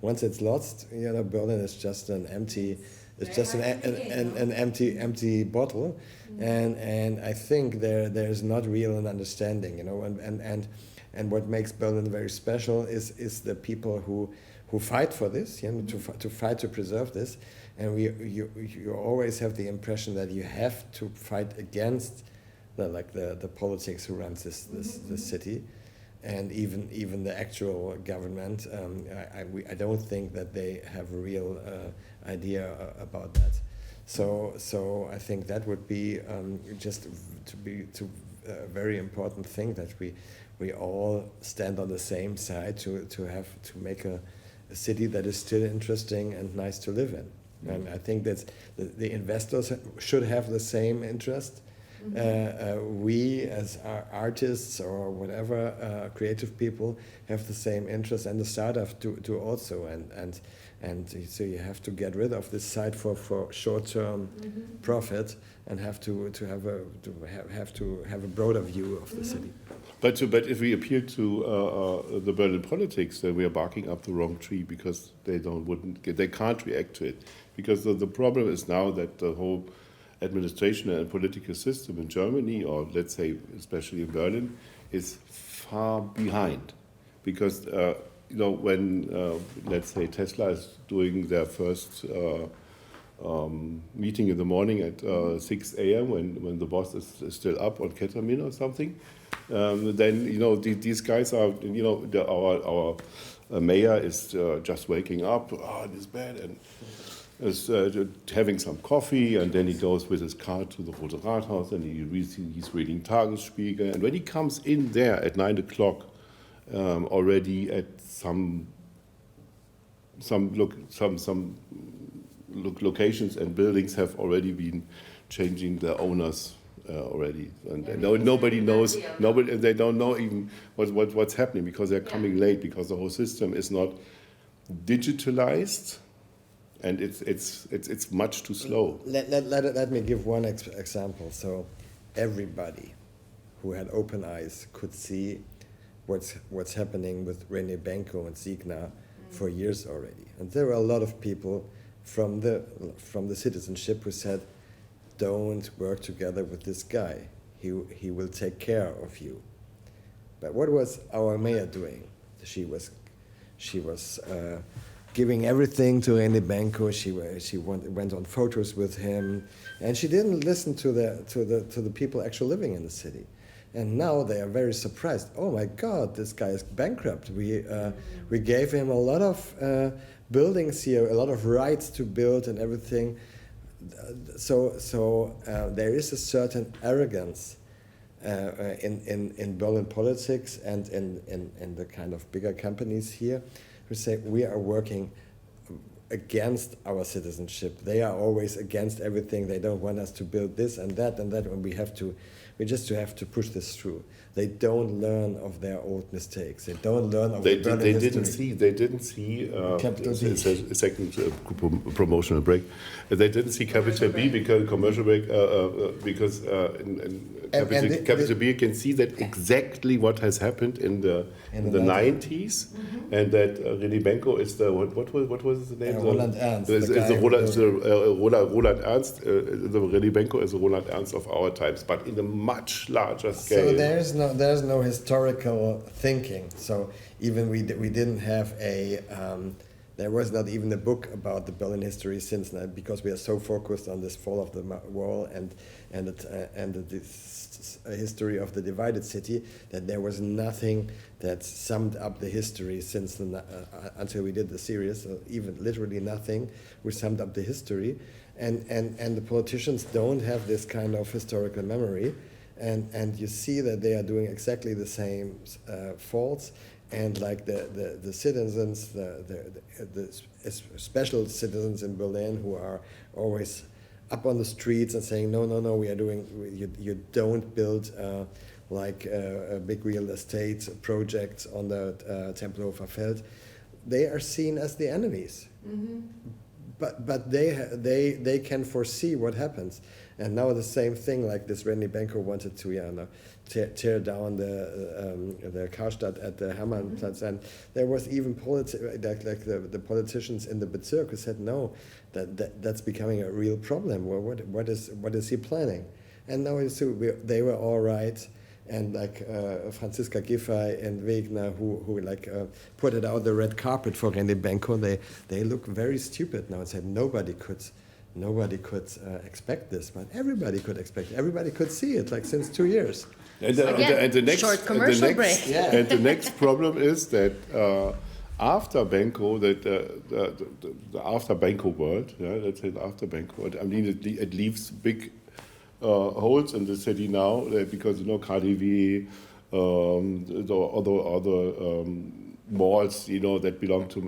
Once it's lost, Berlin is just an empty, an empty bottle, and I think there's not real an understanding. And what makes Berlin very special is the people who fight for this, to fight to preserve this. And you always have the impression that you have to fight against the politics who runs this city, and even the actual government. I don't think that they have a real idea about that. So I think that would be just a very important thing, that we all stand on the same side to make a city that is still interesting and nice to live in. And I think that the investors should have the same interest. We, as artists or whatever, creative people, have the same interest, and the startups do also. And so you have to get rid of this side for short-term profit, and have to have a broader view of the city. But if we appeal to the Berlin politics, then we are barking up the wrong tree, because they can't react to it. Because the problem is now that the whole administration and political system in Germany, or let's say especially in Berlin, is far behind, because when let's say Tesla is doing their first meeting in the morning at 6 a.m. when the boss is still up on ketamine or something, then these guys are our mayor is just waking up. Oh, it is bad, and is having some coffee, and then he goes with his car to the Rote Rathaus, and he's reading Tagesspiegel. And when he comes in there at 9 o'clock, already at some locations and buildings have already been changing their owners already, and nobody knows. They don't know even what's happening, because they're coming late, because the whole system is not digitalized. And it's much too slow. Let me give one example. So everybody who had open eyes could see what's happening with René Benko and Signa for years already. And there were a lot of people from the citizenship who said, don't work together with this guy. He will take care of you. But what was our mayor doing? She was giving everything to René Benko. She went on photos with him, and she didn't listen to the people actually living in the city. And now they are very surprised. Oh my God, this guy is bankrupt. We gave him a lot of buildings here, a lot of rights to build and everything. So there is a certain arrogance in Berlin politics and in the kind of bigger companies here, who say we are working against our citizenship. They are always against everything. They don't want us to build this and that, and we just have to push this through. They don't learn of their old mistakes. They don't learn of the Berlin history. They didn't see. Capital B. A second promotional break. They didn't see Capital B because commercial break because in Capital B you can see that exactly what has happened in the 90s, and that René Benko is the what was his name? Roland Ernst. Roland Ernst. The René Benko is the Roland Ernst of our times, but in a much larger scale. So there's no historical thinking. So even we didn't have there was not even a book about the Berlin history since then, because we are so focused on this fall of the wall and the history of the divided city, that there was nothing that summed up the history since until we did the series. So even literally nothing which summed up the history, and the politicians don't have this kind of historical memory, and you see that they are doing exactly the same faults. And like the citizens, the special citizens in Berlin who are always up on the streets and saying, no, we are doing, you don't build big real estate projects on the Tempelhofer Feld. They are seen as the enemies. Mm-hmm. But they can foresee what happens. And now the same thing, like this René Benko wanted to tear down the Karstadt at the Hermannplatz, and there was even the politicians in the Bezirk who said no, that's becoming a real problem. Well, what is he planning? And now they were all right. And like Franziska Giffey and Wegner, who put it out the red carpet for René Benko, they look very stupid now and said nobody could expect this, but everybody could expect it. Everybody could see it since 2 years. And the next short commercial break. Yeah. And the next problem is that after Benko, the after Benko world, let's say the after Benko world, I mean it leaves big holes in the city now, because KaDeWe, the other malls, that belong to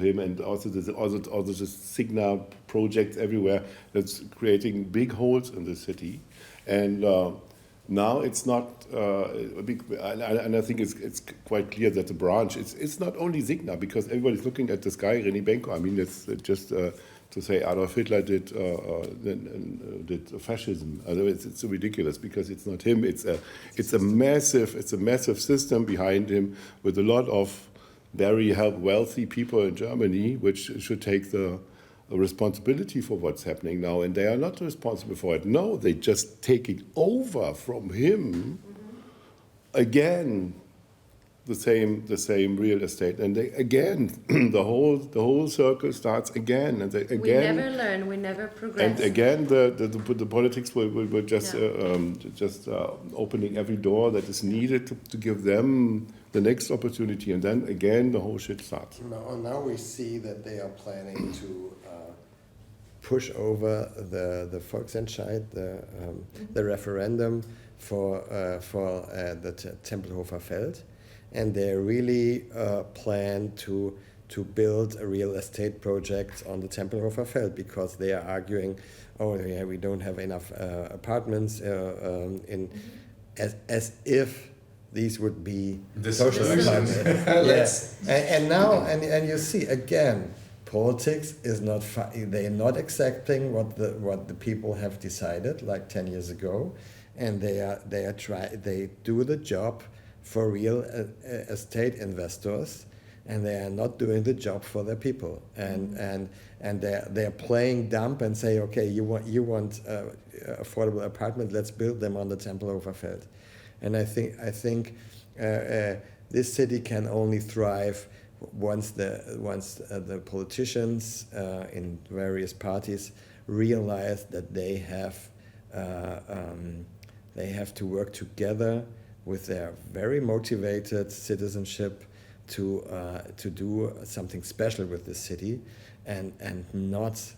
him, and also the Signa projects everywhere that's creating big holes in the city, and now it's not and I think it's quite clear that the branch it's not only Signa, because everybody's looking at this guy René Benko. I mean, it's just to say Adolf Hitler did fascism. It's ridiculous, because it's not him. It's a massive system behind him with a lot of very wealthy people in Germany, which should take the responsibility for what's happening now, and they are not responsible for it. No, they just take it over from him, again, the same real estate, and again, the whole circle starts again, and again. We never learn. We never progress. And again, the politics were just opening every door that is needed to give them the next opportunity, and then again the whole shit starts. Now we see that they are planning to push over the Volksentscheid, the referendum for the Tempelhofer Feld, and they really plan to build a real estate project on the Tempelhofer Feld, because they are arguing, oh yeah, we don't have enough apartments as if these would be The social solutions. apartments. Yes, and now you see again, politics is not they're not accepting what the people have decided like 10 years ago, and they do the job for real estate investors, and they are not doing the job for their people, and they're playing dumb and say, okay, you want affordable apartment, let's build them on the Tempelhofer Feld. And I think this city can only thrive once the politicians in various parties realize that they have to work together with their very motivated citizenship to do something special with the city, and not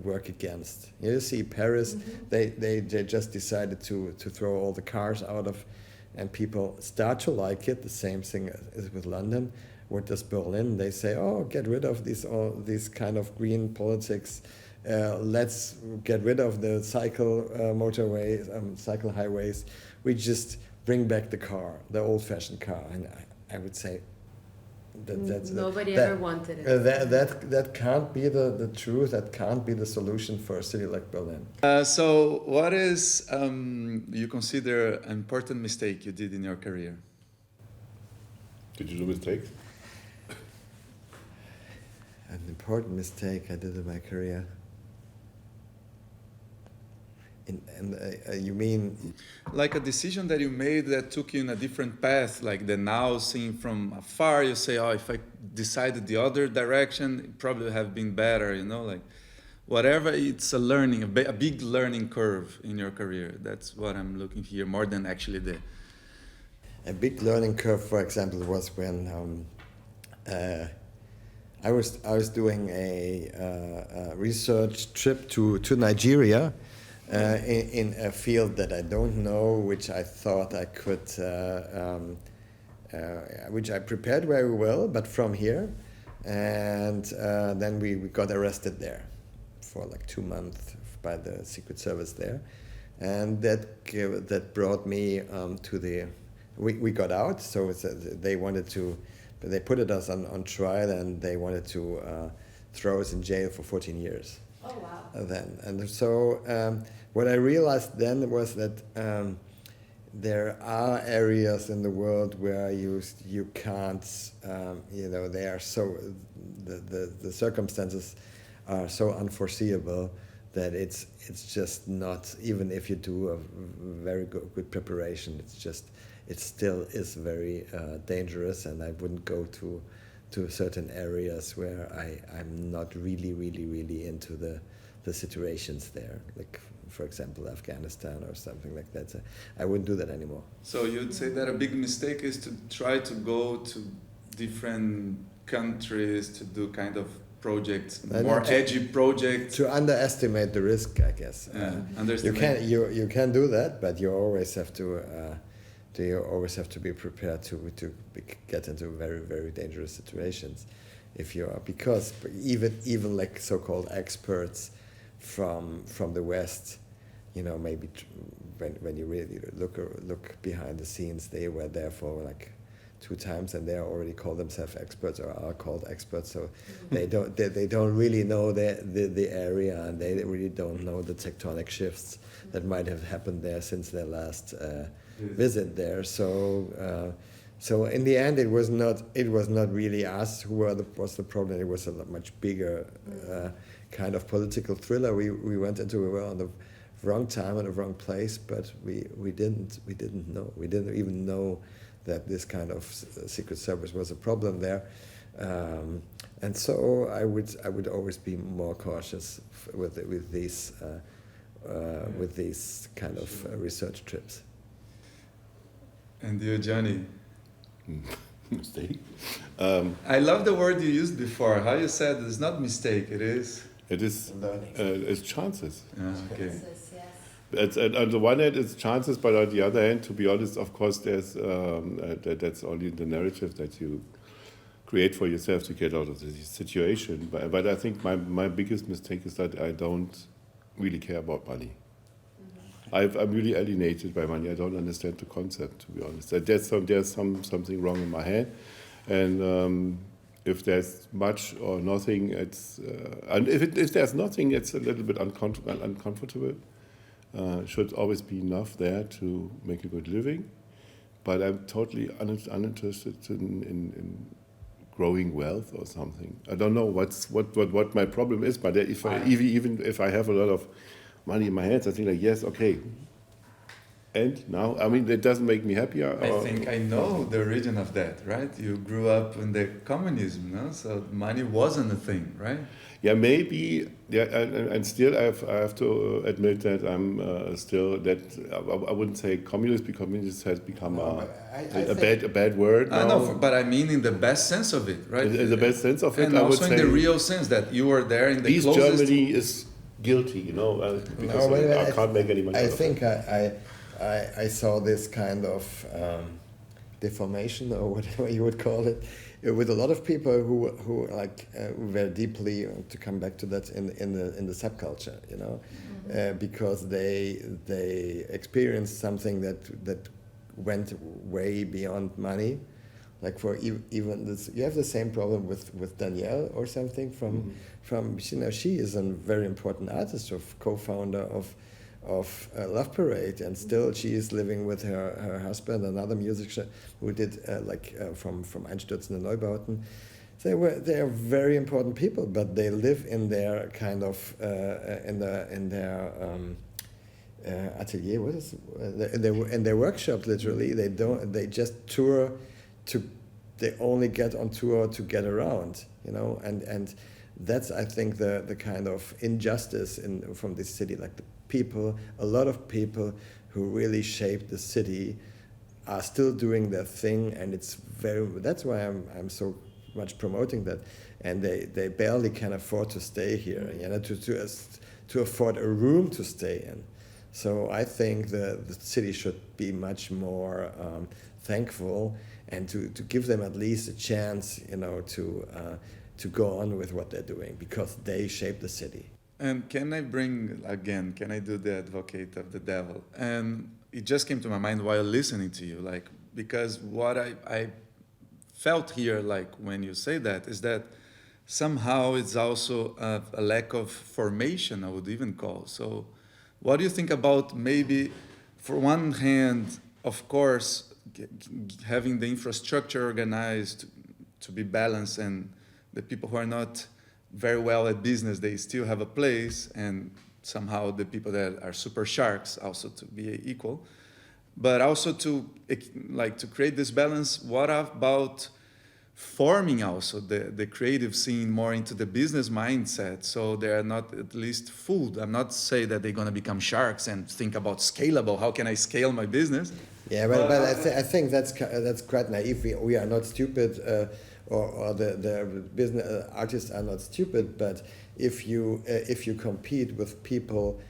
work against. You see, Paris, they just decided to throw all the cars out of, and people start to like it. The same thing is with London. What does Berlin? They say, oh, get rid of all these kind of green politics. Let's get rid of the cycle motorways, cycle highways. We just bring back the car, the old-fashioned car. And I would say nobody ever wanted it. That can't be the truth. That can't be the solution for a city like Berlin. So what is you consider an important mistake you did in your career? Did you do mistakes? An important mistake I did in my career. You mean Like a decision that you made that took you in a different path, like the now seeing from afar, you say, oh, if I decided the other direction, it probably would have been better, like whatever. It's a learning, a big learning curve in your career. That's what I'm looking here, more than actually a big learning curve, for example, was when I was doing a research trip to Nigeria. In a field that I don't know, which I thought I could, which I prepared very well, but from here, and then we got arrested there for like 2 months by the Secret Service there, and that brought me to the. We got out, so they wanted to, but they put us on trial, and they wanted to throw us in jail for 14 years. Oh wow! Then and so. What I realized then was that there are areas in the world where you can't, they are so, the circumstances are so unforeseeable that it's just not, even if you do a very good preparation, it still is very dangerous, and I wouldn't go to certain areas where I'm not really into the situations there, like for example Afghanistan or something like that. So I wouldn't do that anymore. So you'd say that a big mistake is to try to go to different countries to do kind of projects, more edgy projects. To underestimate the risk, I guess. You can do that, but you always have to be prepared to get into very, very dangerous situations if you are, because even like so-called experts from the West, maybe when you really look behind the scenes, they were there for like 2 times, and they already call themselves experts or are called experts. So they don't really know the area, and they really don't know the tectonic shifts that might have happened there since their last visit there. So in the end, it was not really us who was the problem. It was a much bigger kind of political thriller we went into. We were on the wrong time and a wrong place, but we didn't know. We didn't even know that this kind of secret service was a problem there. And so I would always be more cautious with these kind of research trips. And you, Johnny? Mistake. I love the word you used before. How you said it's not mistake, it is? It is Learning. it's chances. Okay. It's, on the one hand, it's chances, but on the other hand, to be honest, of course, there's that's only the narrative that you create for yourself to get out of the situation. But I think my biggest mistake is that I don't really care about money. I'm really alienated by money. I don't understand the concept, to be honest. There's something wrong in my head, and if there's much or nothing, it's and if there's nothing, it's a little bit uncomfortable. Should always be enough there to make a good living, but I'm totally uninterested in growing wealth or something. I don't know what my problem is, but even if I have a lot of money in my hands, I think like, yes, okay. And now, I mean, that doesn't make me happier. I think I know the origin of that, right? You grew up in the communism, no? So money wasn't a thing, right? Yeah, maybe. Yeah, and still, I have to admit that I'm still that I wouldn't say communist, because communist has become a bad word. I now. know, but I mean in the best sense of it, right? In the best sense of it, and I would also say in the real sense that you were there in the East closest. Germany is guilty, you know, because I can't make any money. I out of think it. I saw this kind of deformation, or whatever you would call it, with a lot of people who were deeply, to come back to that, in the subculture, you know, because they experienced something that went way beyond money. Like for even this, you have the same problem with Danielle or something from you know, she is a very important artist, of co-founder of Love Parade, and still she is living with her husband, another musician who did from Einstürzende Neubauten. They are very important people, but they live in their kind of in their atelier. What is in their workshop? Literally, they just tour they only get on tour to get around, you know, and that's, I think, the kind of injustice from this city. Like a lot of people who really shaped the city are still doing their thing, and that's why I'm so much promoting that, and they barely can afford to stay here, you know, to afford a room to stay in. So I think the city should be much more thankful, and to give them at least a chance, you know, to go on with what they're doing, because they shape the city. And can I do the advocate of the devil? And it just came to my mind while listening to you, like, because what I felt here, like when you say that, is that somehow it's also a lack of formation, I would even call. So what do you think about maybe, for one hand, of course, having the infrastructure organized to be balanced, and the people who are not very well at business, they still have a place, and somehow the people that are super sharks also to be equal, but also to create this balance. What about forming also the creative scene more into the business mindset, so they are not at least fooled? I'm not saying that they're going to become sharks and think about scalable. How can I scale my business? Yeah, but I think that's quite naive. We are not stupid, or the business artists are not stupid. But if you compete with people,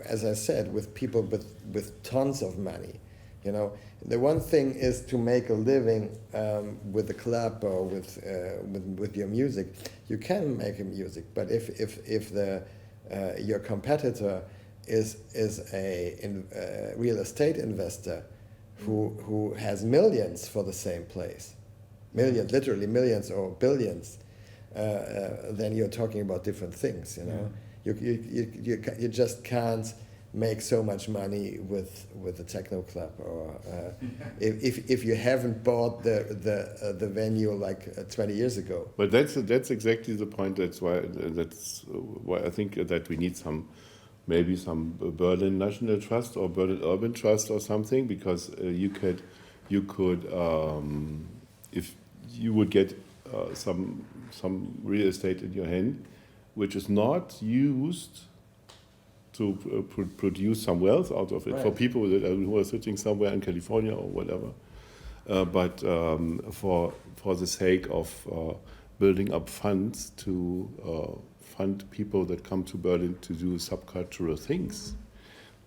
as I said, with people with tons of money, you know, the one thing is to make a living with a club or with your music. You can make a music, but if your competitor is a real estate investor who has millions for the same place, millions, literally millions or billions, then you're talking about different things. You know, you just can't make so much money with a techno club, or if you haven't bought the venue like 20 years ago. But that's exactly the point. That's why I think that we need some maybe some Berlin National Trust or Berlin Urban Trust or something, because you could if you would get some real estate in your hand, which is not used to produce some wealth out of it for people who are sitting somewhere in California or whatever, but for the sake of building up funds to fund people that come to Berlin to do subcultural things.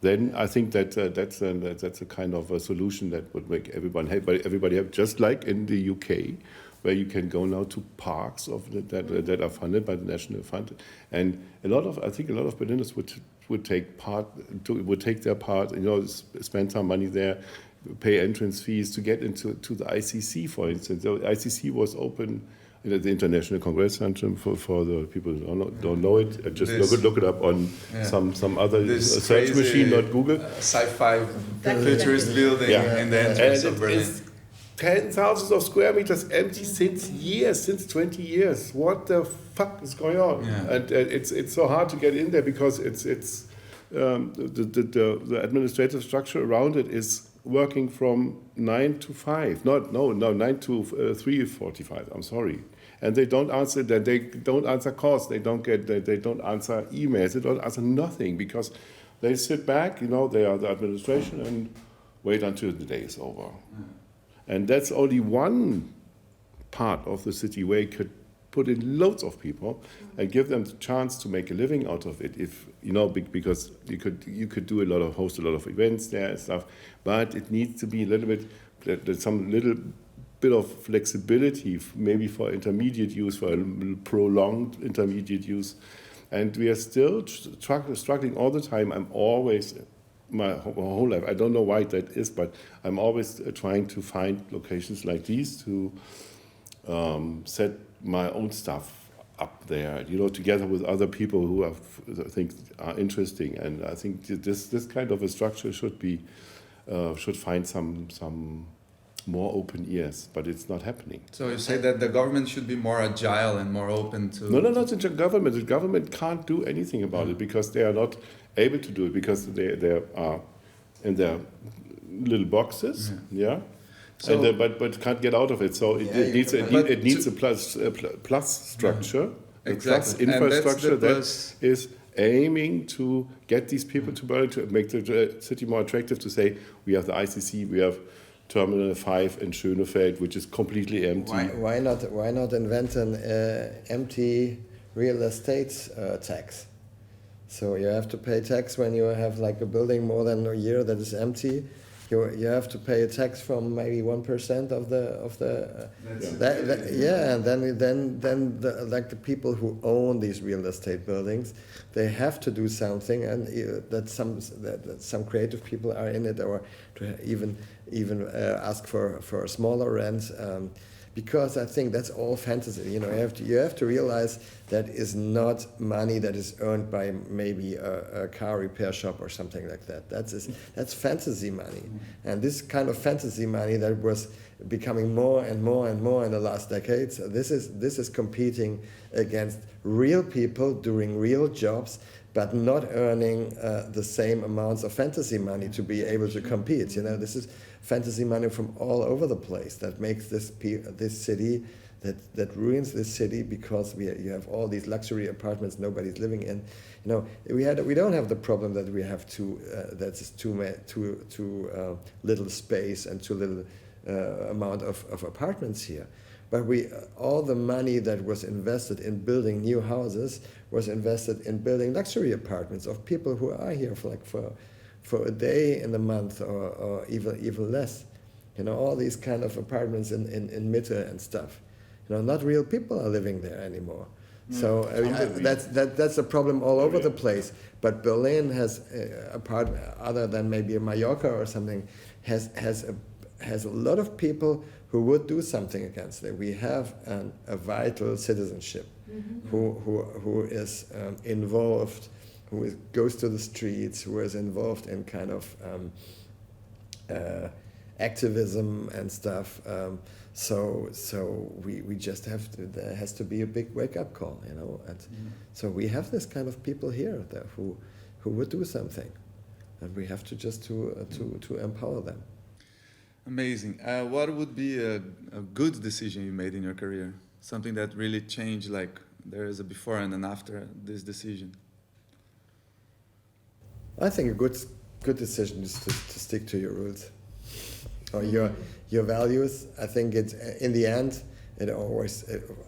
Then I think that that's a kind of a solution that would make everyone happy, just like in the UK, where you can go now to parks that are funded by the National Fund, and I think a lot of Berliners would take their part, spend some money there, pay entrance fees to get into the ICC, for instance. The ICC was open. The International Congress Center, for the people who don't know it, just look it up on some other search machine, not Google. Sci-fi futurist building in the entrance of Berlin. It's 10,000 of square meters empty since 20 years. What the fuck is going on? Yeah. And it's so hard to get in there because it's the administrative structure around it is working from 9 to 5. 9 to 3:45. I'm sorry. And they don't answer that. They don't answer calls. They don't answer emails. They don't answer nothing because they sit back. They are the administration and wait until the day is over. And that's only one part of the city where you could put in loads of people and give them the chance to make a living out of it. If because you could host a lot of events there and stuff, but it needs to be a little bit some little bit of flexibility, maybe for intermediate use, for a prolonged intermediate use, and we are still struggling all the time. I'm always my whole life. I don't know why that is, but I'm always trying to find locations like these to set my own stuff up there, together with other people who I think are interesting. And I think this kind of a structure should find some more open ears, but it's not happening. So you say that the government should be more agile and more open to... No, not the government. The government can't do anything about it because they are not able to do it because they are in their little boxes, So, but can't get out of it. So it needs a plus structure, a plus infrastructure that is aiming to get these people to Berlin, to make the city more attractive, to say we have the ICC, we have Terminal 5 in Schönefeld, which is completely empty. Why not invent an empty real estate tax? So you have to pay tax when you have like a building more than a year that is empty. You have to pay a tax from maybe 1% of the and then the people who own these real estate buildings, they have to do something, and that some creative people are in it, or to even ask for smaller rents. Because I think that's all fantasy. You have to realize that is not money that is earned by maybe a car repair shop or something like that. That's fantasy money, and this kind of fantasy money that was becoming more and more and more in the last decades. This is competing against real people doing real jobs, but not earning the same amounts of fantasy money to be able to compete. This is fantasy money from all over the place that makes this city, that ruins this city, because you have all these luxury apartments nobody's living in. We don't have the problem that we have too little space and too little amount of apartments here. But all the money that was invested in building new houses was invested in building luxury apartments of people who are here for a day in the month or even less. All these kind of apartments in Mitte and stuff. Not real people are living there anymore. So that's a problem all over the place. But Berlin has other than maybe Mallorca or something, has a lot of people who would do something against it. We have a vital citizenship who is involved, who goes to the streets, who is involved in kind of activism and stuff. So we just have to. There has to be a big wake-up call, And so we have this kind of people here who who would do something, and we have to just to empower them. Amazing. What would be a good decision you made in your career? Something that really changed, like there is a before and an after this decision. I think a good decision is to stick to your roots or your values. I think it's in the end it always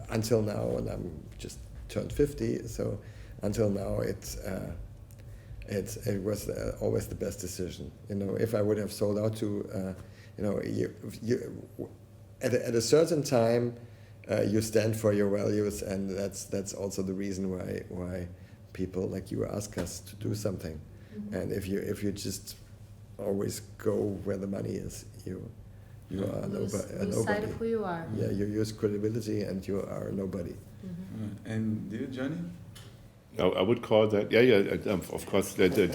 until now, and I'm just turned 50, so until now it was always the best decision. You know, if I would have sold out to at a certain time you stand for your values, and that's also the reason why people like you ask us to do something. And if you just always go where the money is, you are lose nobody. sight of who you are. Yeah, you use credibility, and you are nobody. And you, Johnny? I would call that, of course. The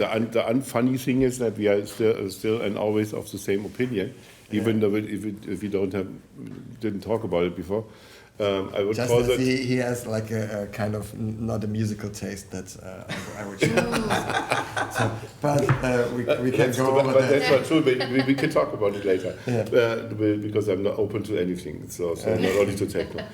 unfunny thing is that we are still and always of the same opinion, even though if we didn't talk about it before. I would Just call as that. he has like a kind of not a musical taste that I would share. So, but we can go over But that. that's not true. But we can talk about it later. Yeah. Because I'm not open to anything, so not only to techno.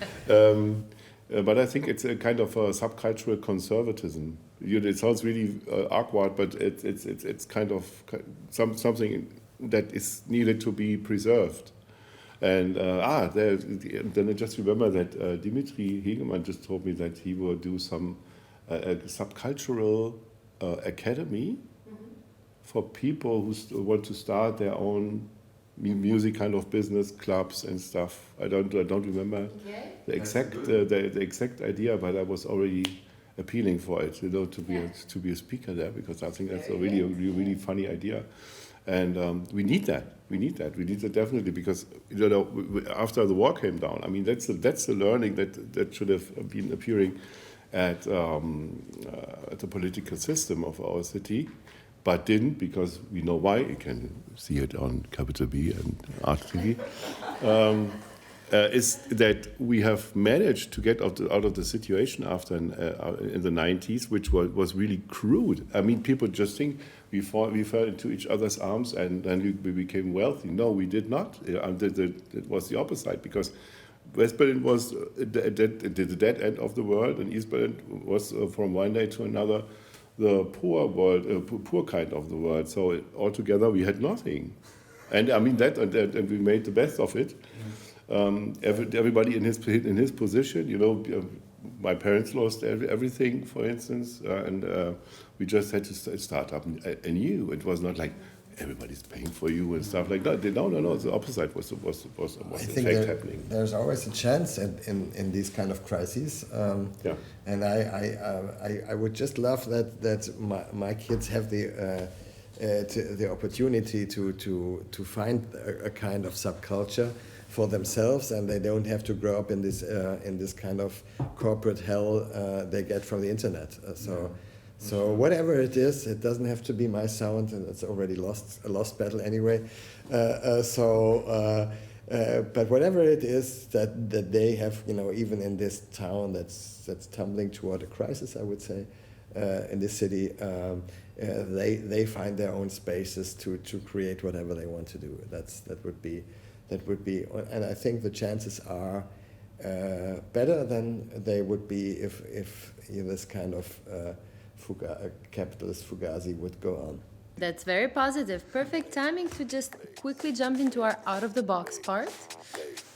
But I think it's a kind of a subcultural conservatism. It sounds really awkward, but it's kind of something that is needed to be preserved. And then I just remember that Dimitri Hegemann just told me that he will do some subcultural academy for people who want to start their own music kind of business, clubs and stuff. I don't remember the exact idea, but I was already appealing for it, to be a speaker there, because I think that's a really funny idea. And we need that. We need that definitely, because after the war came down, I mean that's the learning that should have been appearing at the political system of our city, but didn't, because we know why. You can see it on Capital B and Art TV. Is that we have managed to get out of the situation after in the 90s, which was really crude. I mean, people just think we fell into each other's arms and then we became wealthy. No, we did not. It was the opposite, because West Berlin was the dead end of the world, and East Berlin was from one day to another the poor kind of the world. So altogether we had nothing, and I mean and we made the best of it. Everybody in his position, my parents lost everything, for instance, and we just had to start up anew. It was not like everybody's paying for you and stuff like that. No. The opposite was in fact happening. There's always a chance in these kind of crises, and I would just love that my kids have the opportunity to find a kind of subculture for themselves, and they don't have to grow up in this kind of corporate hell they get from the internet. So whatever it is, it doesn't have to be my sound, and it's already a lost battle anyway. But whatever it is that they have, even in this town that's tumbling toward a crisis, I would say, in this city, they find their own spaces to create whatever they want to do. That would be, and I think the chances are better than they would be if this kind of capitalist fugazi would go on. That's very positive. Perfect timing to just quickly jump into our out-of-the-box part.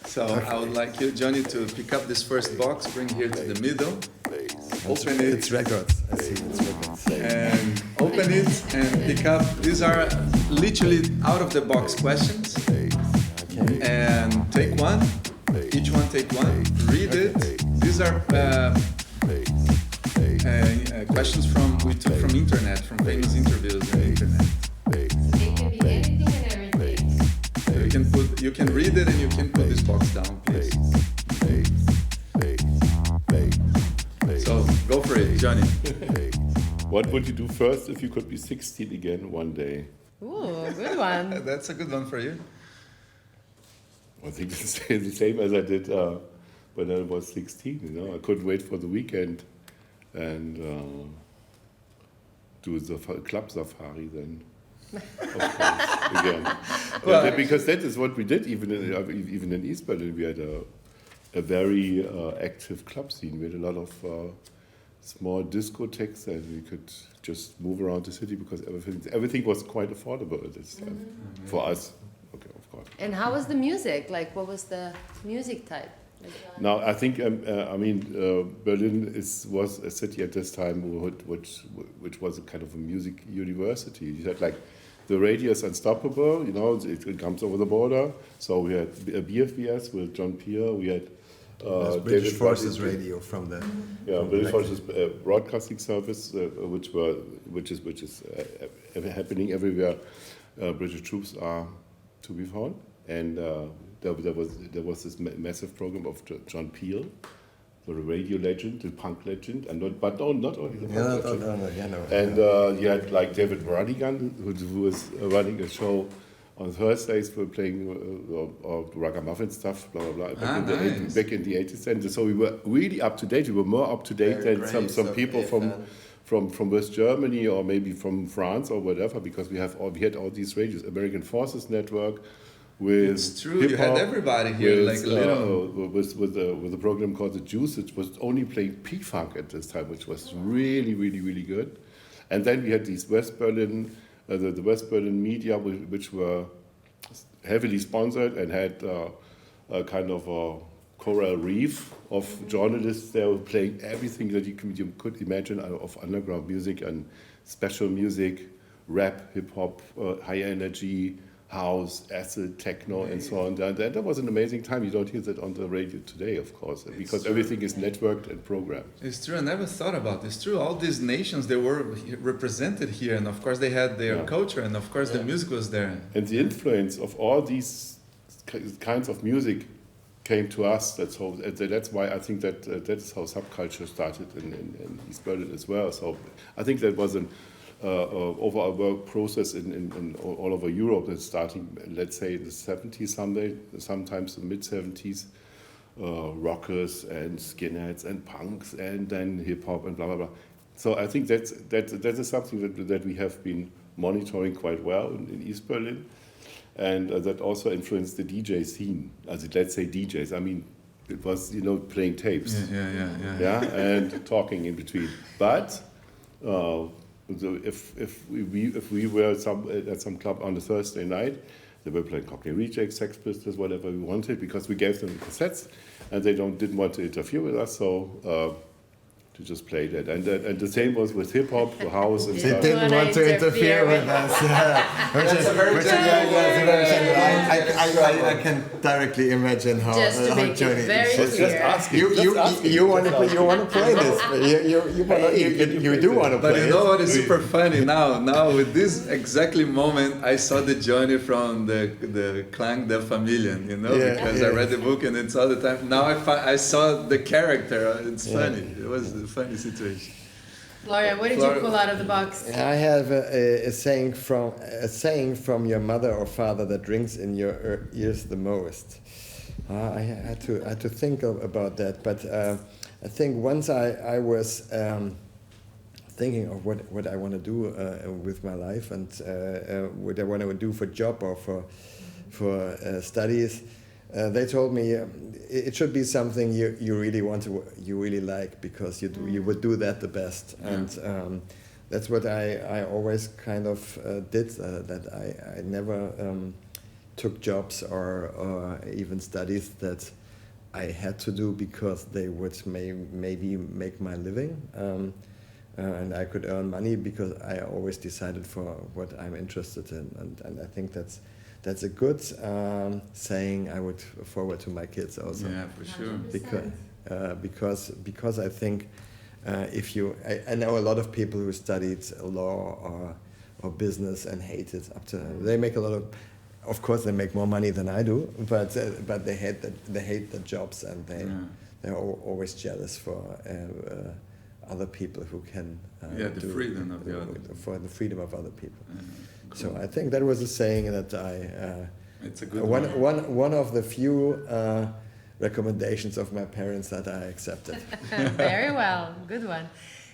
So I would like you, Johnny, to pick up this first box, bring here to the middle, open it. It's records. I see, it's records. And open it and pick up. These are literally out-of-the-box questions. Okay. And take one. Each one take one. Read it. These are questions we took from internet, from famous interviews on internet. It can be anything and everything. You can read it and you can put this box down, please. So go for it, Johnny. What would you do first if you could be 16 again one day? Ooh, good one. That's a good one for you. I think it's the same as I did when I was 16. I couldn't wait for the weekend, and do the club safari then. Of course, again. Well, Because that is what we did, even in East Berlin. We had a very active club scene. We had a lot of small discotheques, and we could just move around the city because everything was quite affordable at this time for us. Okay, of course. And how was the music? Like, what was the music type? Now, I think Berlin was a city at this time which was a kind of a music university. You had like the radio is unstoppable, you know, it comes over the border. So we had BFBS with John Peer, we had British Forces Radio from the British Forces broadcasting service, which is happening everywhere. British troops are to be found, and there was this massive program of John Peel, the radio legend, the punk legend, and not only the punk legend. And you had like David Brodigan, who was running a show on Thursdays for playing ragamuffin stuff, blah blah blah. Back in the 80s, and so we were really up to date. We were more up to date than some people from West Germany or maybe from France or whatever, because we had all these radios, American Forces Network. It's true. You had everybody here, like with a program called The Juice, which was only playing P-Funk at this time, which was really, really, really good. And then we had these West Berlin, the West Berlin media, which were heavily sponsored and had a kind of a coral reef of journalists there playing everything that you could imagine of underground music and special music, rap, hip hop, high energy, house, acid, techno, and so on. That was an amazing time. You don't hear that on the radio today, of course, because everything is networked and programmed. It's true. I never thought about this. It's true. All these nations, they were represented here, and of course they had their culture, and of course the music was there. And the influence of all these kinds of music came to us. That's why I think that is how subculture started in East Berlin as well. So I think that was an overall work process in all over Europe that's starting, let's say, in the 70s sometimes the mid-70s, rockers and skinheads and punks and then hip-hop and blah, blah, blah. So I think that is something that we have been monitoring quite well in East Berlin, and that also influenced the DJ scene. Let's say DJs. I mean, it was, playing tapes. Yeah, and talking in between. But if we were at some club on a Thursday night, they were playing Cockney Rejects, Sex Pistols, whatever we wanted, because we gave them the cassettes, and they didn't want to interfere with us, so to just play that. And the same was with hip hop, house, and stuff. They didn't want to interfere with us. I can directly imagine how Johnny. You want to play this. You do want to play. But you know what is super funny now with this exactly moment, I saw the Johnny from the Clan der Familien, because I read the book and it's all the time. Now I saw the character. It's funny. It was a funny situation. Florian, what did you pull out of the box? I have a saying from your mother or father that rings in your ears the most. I had to think about that, but I think once I was thinking of what I want to do with my life and what I want to do for job or for studies. They told me it should be something you really like, because you would do that the best, and that's what I always kind of did. That I never took jobs or even studies that I had to do because they would maybe make my living, and I could earn money because I always decided for what I'm interested in, and I think that's a good saying I would forward to my kids also. Yeah, for sure. Because I think I know a lot of people who studied law or business and hate it up to. They make a lot of course they make more money than I do, but they hate the jobs, and they're always jealous for other people who can the freedom of the other people. For the freedom of other people. Cool. So I think that was a saying that it's a good one of the few recommendations of my parents that I accepted. Very well, good one.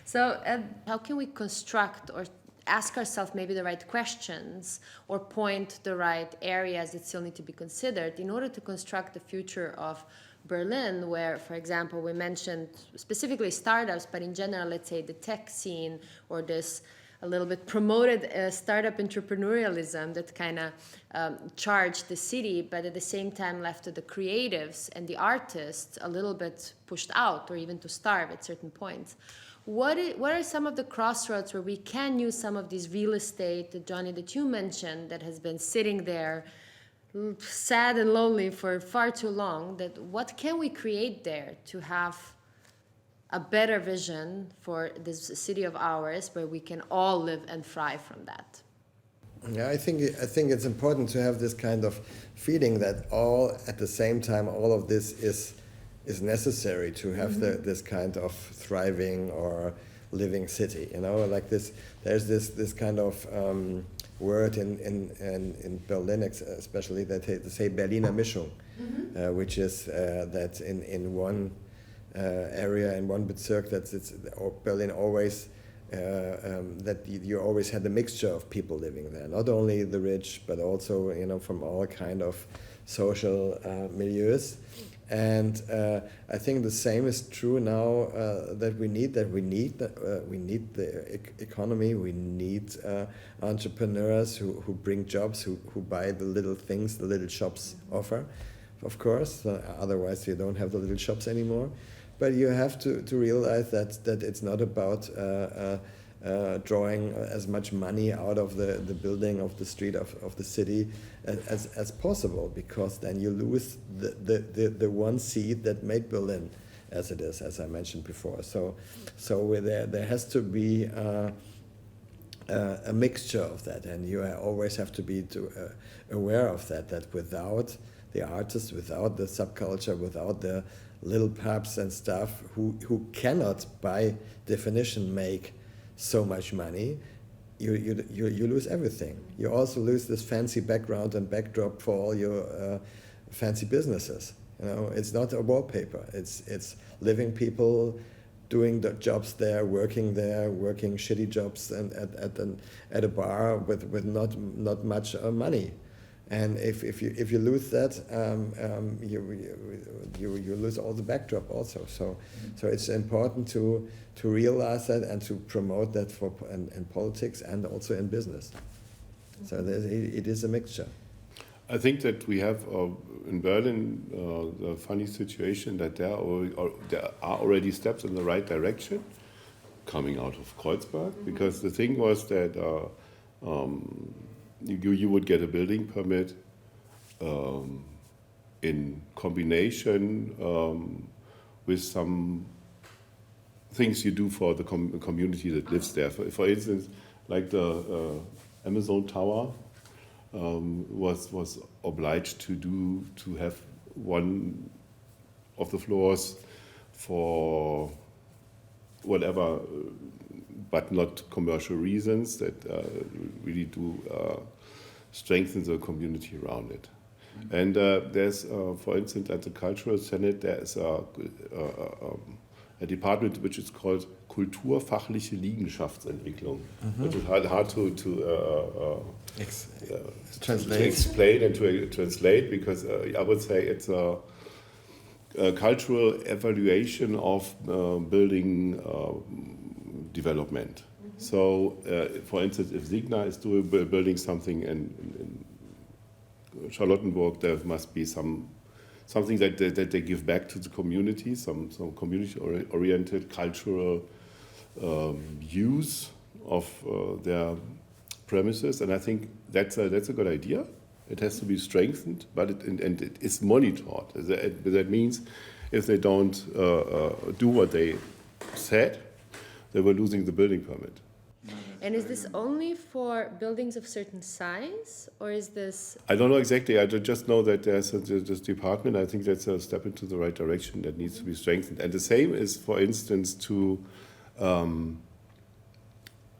So how can we construct or ask ourselves maybe the right questions or point the right areas that still need to be considered in order to construct the future of Berlin, where, for example, we mentioned specifically startups, but in general, let's say the tech scene or this a little bit promoted startup entrepreneurialism that kind of charged the city, but at the same time left the creatives and the artists a little bit pushed out or even to starve at certain points. What are some of the crossroads where we can use some of this real estate, Johnny, that you mentioned, that has been sitting there sad and lonely for far too long, that what can we create there to have a better vision for this city of ours where we can all live and thrive from that? Yeah, I think it's important to have this kind of feeling that all at the same time, all of this is necessary to have this kind of thriving or living city. You know, like this. There's this kind of word in Berlin, especially, that they say Berliner Mischung, which is that in one area, in one Bezirk, Berlin always that you always had a mixture of people living there, not only the rich, but also, you know, from all kind of social milieus. And I think the same is true now, that we need the economy. We need entrepreneurs who bring jobs, who buy the little things the little shops offer, of course. Otherwise, you don't have the little shops anymore. But you have to realize that it's not about drawing as much money out of the building of the street of the city as possible, because then you lose the one seed that made Berlin as it is, as I mentioned before. So there has to be a mixture of that, and you always have to be aware of that without the artists, without the subculture, without the little pubs and stuff who cannot by definition make so much money, you lose everything. You also lose this fancy background and backdrop for all your fancy businesses. You know, it's not a wallpaper. It's living people doing the jobs there, working shitty jobs and at a bar with not much money. And if you lose that, you lose all the backdrop also. So it's important to realize that and to promote that in politics and also in business. So it is a mixture. I think that we have in Berlin the funny situation that there are already steps in the right direction coming out of Kreuzberg, because the thing was that you would get a building permit in combination with some things you do for the community that lives there. For instance, like the Amazon Tower was obliged to have one of the floors for whatever, but not commercial reasons that really do strengthen the community around it. And there's, for instance, at the Cultural Senate, there's a department which is called Kulturfachliche Liegenschaftsentwicklung, which is hard to explain and to translate, because I would say it's a cultural evaluation of building development. So, for instance, if Signa is building something in Charlottenburg, there must be something that they give back to the community, some community-oriented cultural use of their premises, and I think that's a good idea. It has to be strengthened, but it is monitored. That means if they don't do what they said, they were losing the building permit. And is this only for buildings of certain size, or is this... I don't know exactly. I just know that there's this department. I think that's a step into the right direction that needs to be strengthened. And the same is, for instance, to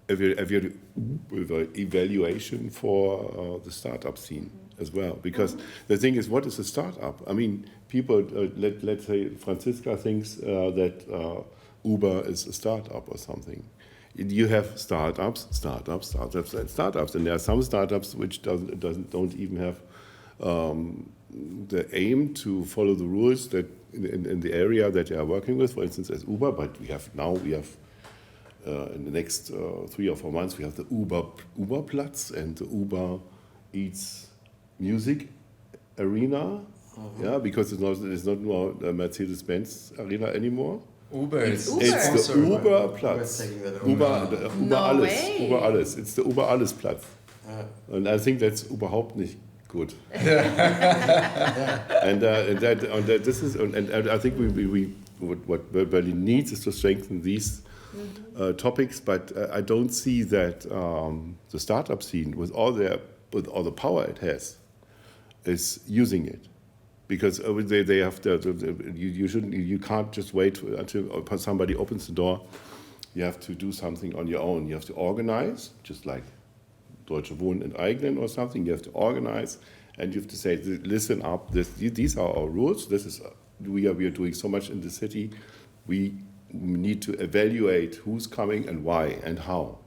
evaluation for the startup scene as well. Because the thing is, what is a startup? I mean, people, let's say Franziska thinks that Uber is a startup or something. You have startups, and there are some startups which don't even have the aim to follow the rules that in the area that they are working with. For instance, as Uber, but we have in the next 3 or 4 months we have the Uberplatz and the Uber Eats Music Arena. Yeah, because it's not more a Mercedes-Benz arena anymore. Uber is It's the Uberplatz. Uber alles. Uber alles. It's the Uber alles Platz. And I think that's überhaupt nicht good. and this is and I think what Berlin needs is to strengthen these topics. But I don't see that the startup scene with all the power it has is using it. Because they have you can't just wait until somebody opens the door. You have to do something on your own. You have to organize, just like Deutsche Wohnen enteignen or something. You have to organize, and you have to say, listen up. These are our rules. We are doing so much in the city. We need to evaluate who's coming and why and how.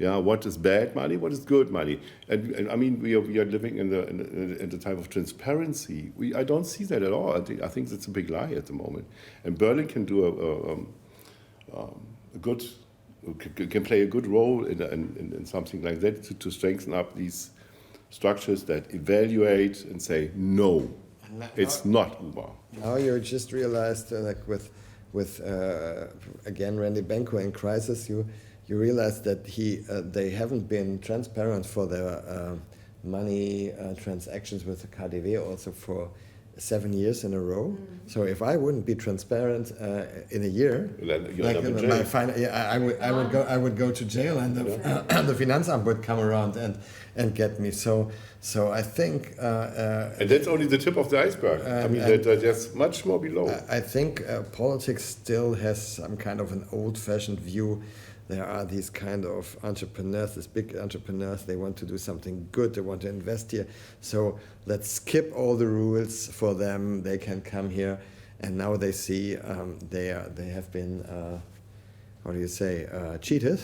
Yeah, what is bad money? What is good money? And I mean, we are living in the time of transparency. I don't see that at all. I think that's a big lie at the moment. And Berlin can do can play a good role in something like that to strengthen up these structures that evaluate and say no, it's not Uber. Now you just realized, like with again Randy Benko in Crisis, you realize that they haven't been transparent for their money transactions with the KaDeWe also for 7 years in a row. So if I wouldn't be transparent in a year, I would go to jail, and the Finanzamt would come around and get me. So I think and that's only the tip of the iceberg. I mean, there's much more below. I think politics still has some kind of an old-fashioned view. There are these kind of entrepreneurs, these big entrepreneurs, they want to do something good, they want to invest here. So let's skip all the rules for them, they can come here. And now they see they have been, cheated.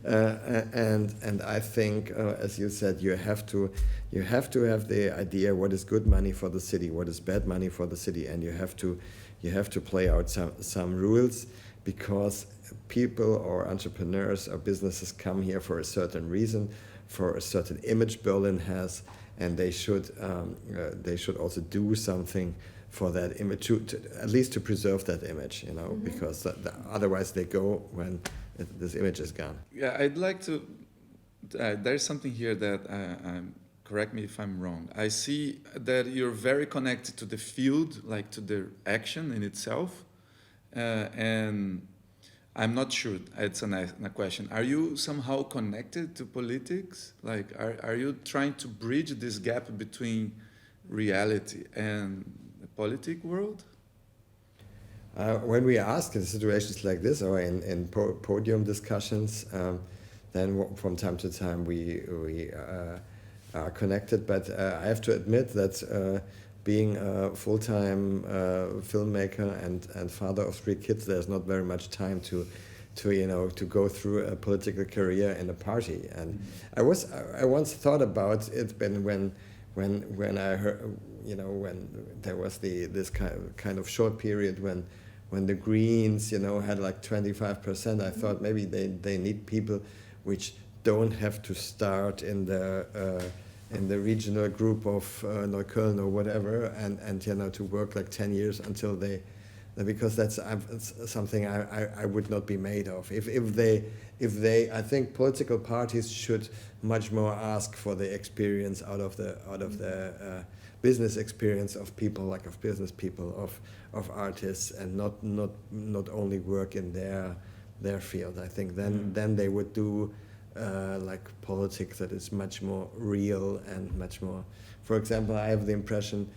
And I think, as you said, you have to have the idea what is good money for the city, what is bad money for the city, and you have to play out some rules, because people or entrepreneurs or businesses come here for a certain reason, for a certain image Berlin has, and they should also do something for that image, at least to preserve that image, because otherwise they go when this image is gone. Yeah, I'd like to. There's something here that correct me if I'm wrong. I see that you're very connected to the field, like to the action in itself, and I'm not sure. It's a question. Are you somehow connected to politics? Like, are you trying to bridge this gap between reality and the politic world? When we ask in situations like this or in podium discussions, then from time to time we are connected. But I have to admit that being a full-time filmmaker and father of 3 kids, there's not very much time to go through a political career in a party. And I once thought about it when I heard, when there was this kind of short period when the Greens, had like 25%. I thought maybe they need people which don't have to start in the regional group of Neukölln or whatever, and to work like 10 years until because that's something I would not be made of. If they, I think political parties should much more ask for the experience out of the business experience of people, like of business people, of artists, and not only work in their field. I think then they would do like politics that is much more real and much more. For example, I have the impression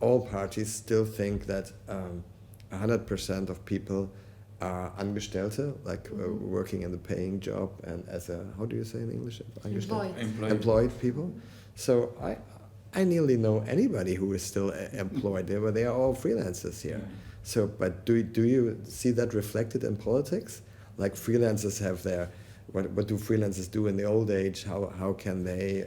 all parties still think that 100% of people are Angestellte, like working in a paying job and as a, how do you say in English? Employed people. So I nearly know anybody who is still employed there, but they are all freelancers here. So, but do you see that reflected in politics? Like freelancers have their, what do freelancers do in the old age? How can they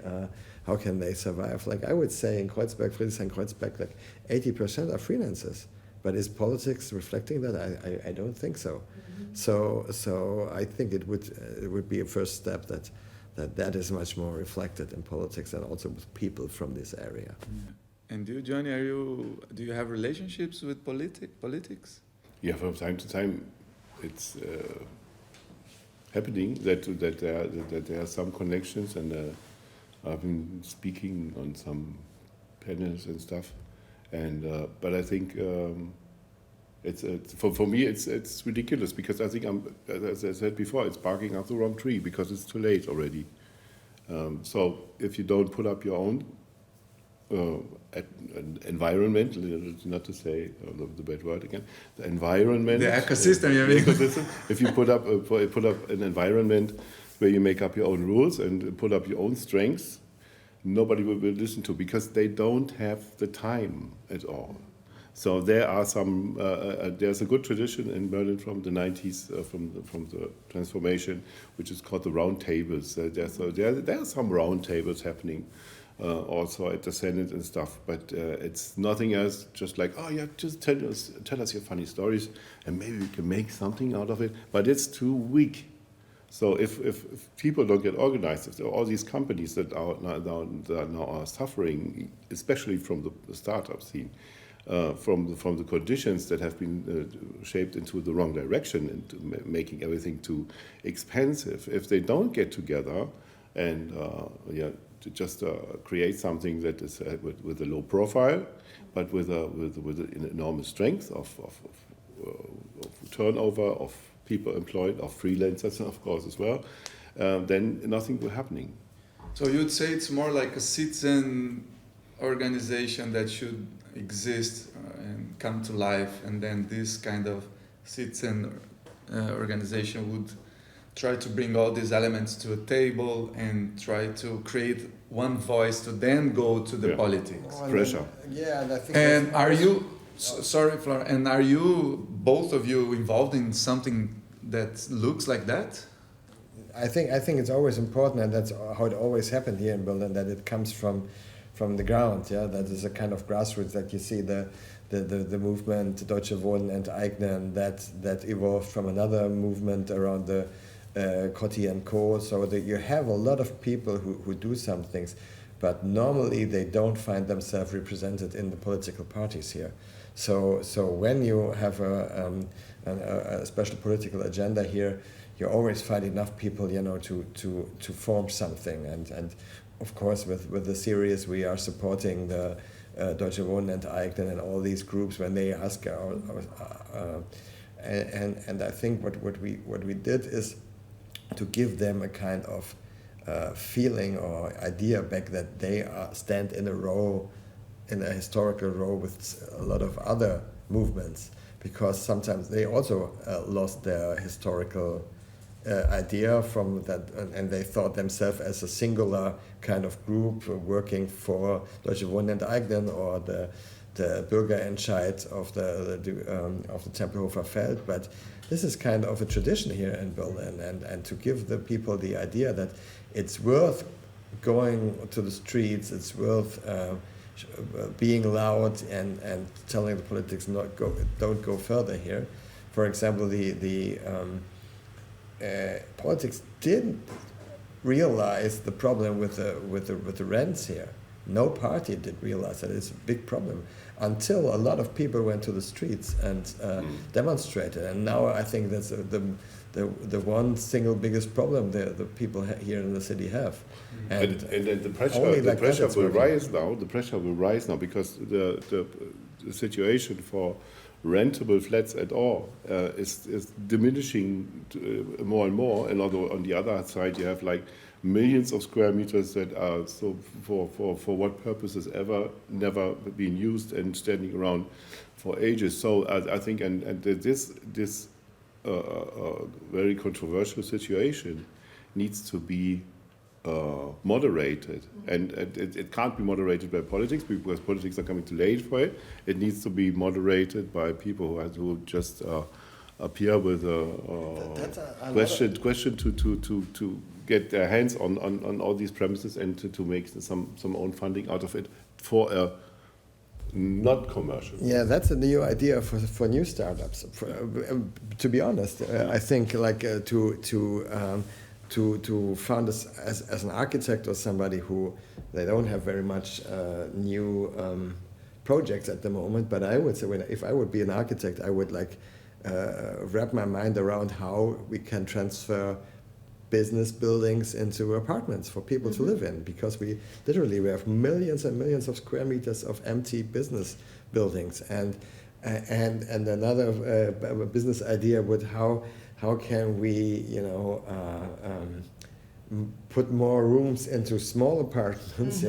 survive? Like I would say in Kreuzberg, Friedrichshain-Kreuzberg, like 80% are freelancers. But is politics reflecting that? I don't think so. So I think it would be a first step that is much more reflected in politics and also with people from this area. And you, Johnny, do you have relationships with politics? Yeah, from time to time, it's happening that there are some connections, and I've been speaking on some panels and stuff. And but I think it's for me it's ridiculous, because I think as I said before, it's barking up the wrong tree because it's too late already. So if you don't put up your own environment, not to say the bad word again, the environment, the ecosystem, you mean? Ecosystem. If you put up an environment where you make up your own rules and put up your own strengths, nobody will listen to, because they don't have the time at all. So there are some. There's a good tradition in Berlin from the 90s, from the transformation, which is called the round tables. There are some round tables happening. Also at the Senate and stuff, but it's nothing else. Just like, oh yeah, just tell us your funny stories, and maybe we can make something out of it. But it's too weak. So if people don't get organized, if there are all these companies that are now suffering, especially from the startup scene, from the conditions that have been shaped into the wrong direction, into making everything too expensive, if they don't get together and to just create something that is with a low profile, but with an enormous strength of turnover, of people employed, of freelancers, of course, as well, then nothing will happening. So you'd say it's more like a citizen organization that should exist and come to life, and then this kind of citizen organization would try to bring all these elements to a table and try to create one voice to then go to the politics. Pressure. And I think. And are you, sorry, Flora, and are you, both of you, involved in something that looks like that? I think it's always important, and that's how it always happened here in Berlin, that it comes from the ground. Yeah, that is a kind of grassroots, that you see the movement Deutsche Wohnen enteignen, that evolved from another movement around the Coty and Co. So that you have a lot of people who do some things, but normally they don't find themselves represented in the political parties here. So when you have a special political agenda here, you always find enough people, to form something. And of course, with the series, we are supporting the Deutsche Wohnen enteignen and all these groups when they ask and I think what we did is to give them a kind of feeling or idea back that they stand in a historical row with a lot of other movements, because sometimes they also lost their historical idea from that, and they thought themselves as a singular kind of group working for Deutsche Wohnen enteignen or the Bürgerentscheid of the Tempelhofer Feld. But this is kind of a tradition here in Berlin, and to give the people the idea that it's worth going to the streets, it's worth being loud and telling the politics don't go further here. For example, the politics didn't realize the problem with the rents here. No party did realize that it's a big problem until a lot of people went to the streets and demonstrated. And now I think that's the one single biggest problem the people here in the city have. And the pressure will rise now. The pressure will rise now because the situation for rentable flats at all is diminishing more and more. And although on the other side you have like millions of square meters that are so for what purposes ever never been used and standing around for ages. So I think and this very controversial situation needs to be moderated, and it can't be moderated by politics because politics are coming too late for it. It needs to be moderated by people who just appear with a question to get their hands on all these premises and to make some own funding out of it for a not commercial. Yeah, that's a new idea for new startups. To be honest, I think like to found as an architect or somebody who they don't have very much new projects at the moment. But I would say if I would be an architect, I would like wrap my mind around how we can transfer business buildings into apartments for people to live in, because we have millions and millions of square meters of empty business buildings, and another business idea would how can we put more rooms into small apartments.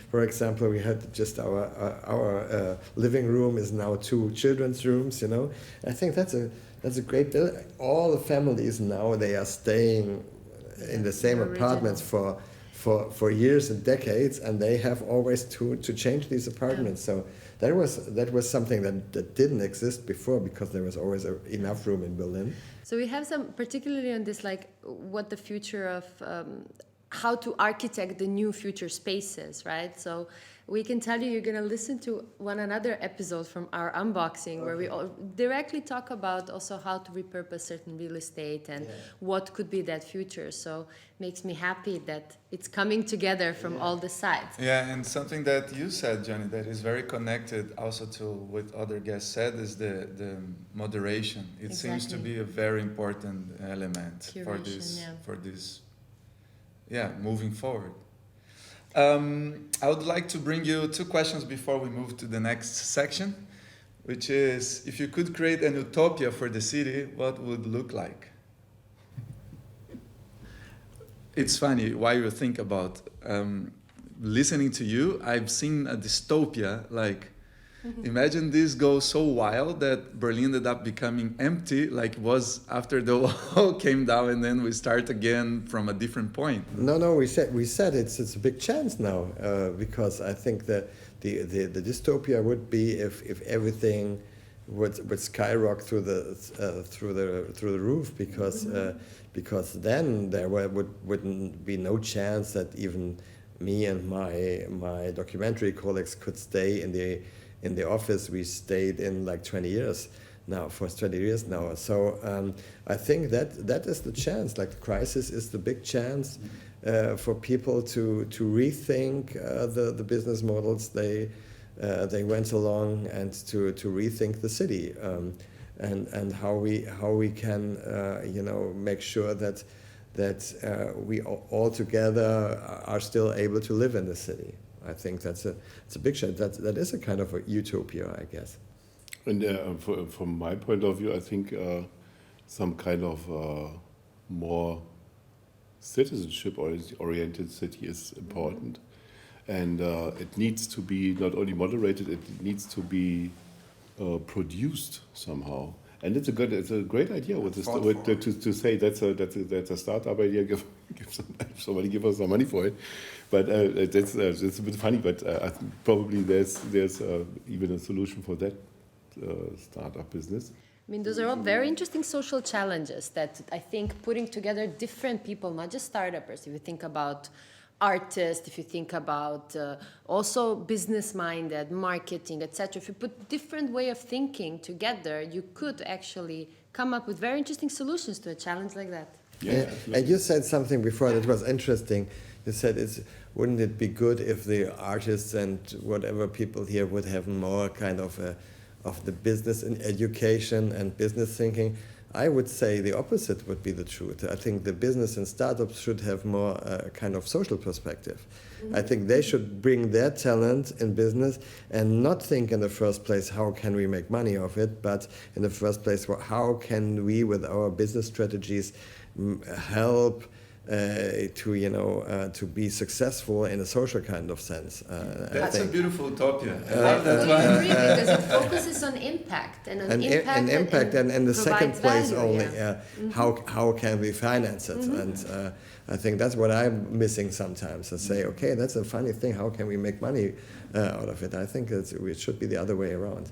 For example, we had just our living room is now 2 children's rooms. I think that's a great deal. All the families now, they are staying in the same apartments for years and decades, and they have always to change these apartments. So that was something that didn't exist before, because there was always enough room in Berlin. So we have some, particularly on this, like what the future of how to architect the new future spaces, right? So we can tell you're going to listen to one another episode from our unboxing, where we all directly talk about also how to repurpose certain real estate and what could be that future. So makes me happy that it's coming together from all the sides. Yeah, and something that you said, Johnny, that is very connected also to what other guests said is the moderation. It seems to be a very important element for this moving forward. I would like to bring you 2 questions before we move to the next section, which is, if you could create an utopia for the city, what would it look like? It's funny why you think about listening to you. I've seen a dystopia, like imagine this goes so wild that Berlin ended up becoming empty, like it was after the wall came down, and then we start again from a different point. No, we said it's a big chance now, because I think that the dystopia would be if everything would skyrocket through the roof, because then there wouldn't be no chance that even me and my documentary colleagues could stay in the office we stayed in like 20 years now. So I think that is the chance. Like the crisis is the big chance for people to rethink the business models they went along, and to rethink the city, and how we can make sure that we all together are still able to live in the city. I think it's a big chance. That is a kind of a utopia, I guess. And from my point of view, I think some kind of more citizenship-oriented city is important, and it needs to be not only moderated; it needs to be produced somehow. And it's a great idea to say that's a startup idea. Somebody give us some money for it, but it's a bit funny. But probably there's even a solution for that startup business. I mean, those are all very interesting social challenges that I think putting together different people, not just startuppers. If you think about artists, if you think about also business-minded, marketing, etc. If you put different way of thinking together, you could actually come up with very interesting solutions to a challenge like that. Yeah, and you said something before that was interesting. You said, wouldn't it be good if the artists and whatever people here would have more kind of the business and education and business thinking? I would say the opposite would be the truth. I think the business and startups should have more kind of social perspective. I think they should bring their talent in business and not think in the first place, how can we make money of it, but in the first place, how can we, with our business strategies, help to be successful in a social kind of sense. That's a beautiful utopia. I I love that fully one. agree because it focuses on impact and on impact and the second provides place value, only, yeah. how can we finance it? And I think that's what I'm missing sometimes. I say, okay, that's a funny thing. How can we make money out of it? I think it should be the other way around.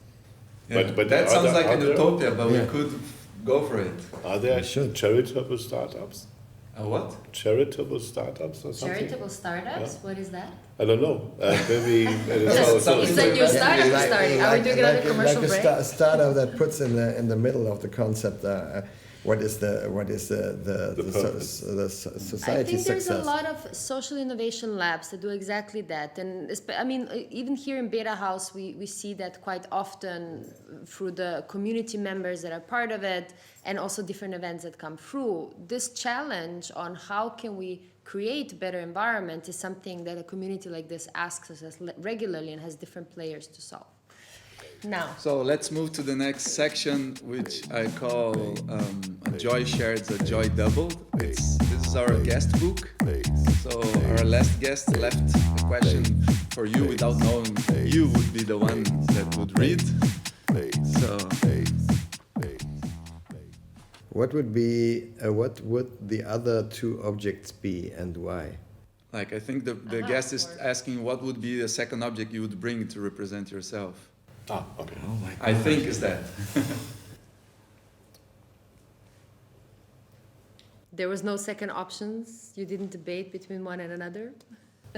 Yeah. But that sounds like an there- utopia, but Yeah. we could go for it. Are there We should. charitable startups? What? Charitable startups or something? Charitable startups? What is that? I don't know. Maybe It's a new startup starting. Are we doing another commercial like break? a startup that puts in the middle of the concept what is the purpose. society I think there's success. a lot of social innovation labs that do exactly that, and I mean, even here in betahaus, we see that quite often through the community members that are part of it, and also different events that come through. This challenge on how can we create better environment is something that a community like this asks us regularly and has different players to solve. Now, So let's move to the next section, which I call a joy shared, a joy doubled. This is our guest book. So our last guest left a question for you without knowing you would be the one that would read. So What would the other two objects be and why? like I think the guest is asking what would be the second object you would bring to represent yourself. Okay. I think is that. there was no second options. You didn't debate between one and another.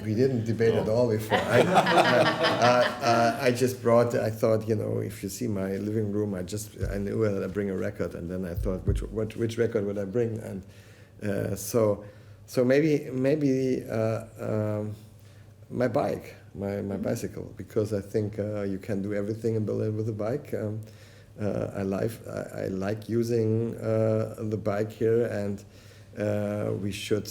We didn't debate at all before. I just brought. I thought, if you see my living room, I knew that I'd bring a record, and then I thought, which record would I bring? And so maybe my bike, my bicycle, because I think you can do everything in Berlin with a bike. I like using the bike here, and we should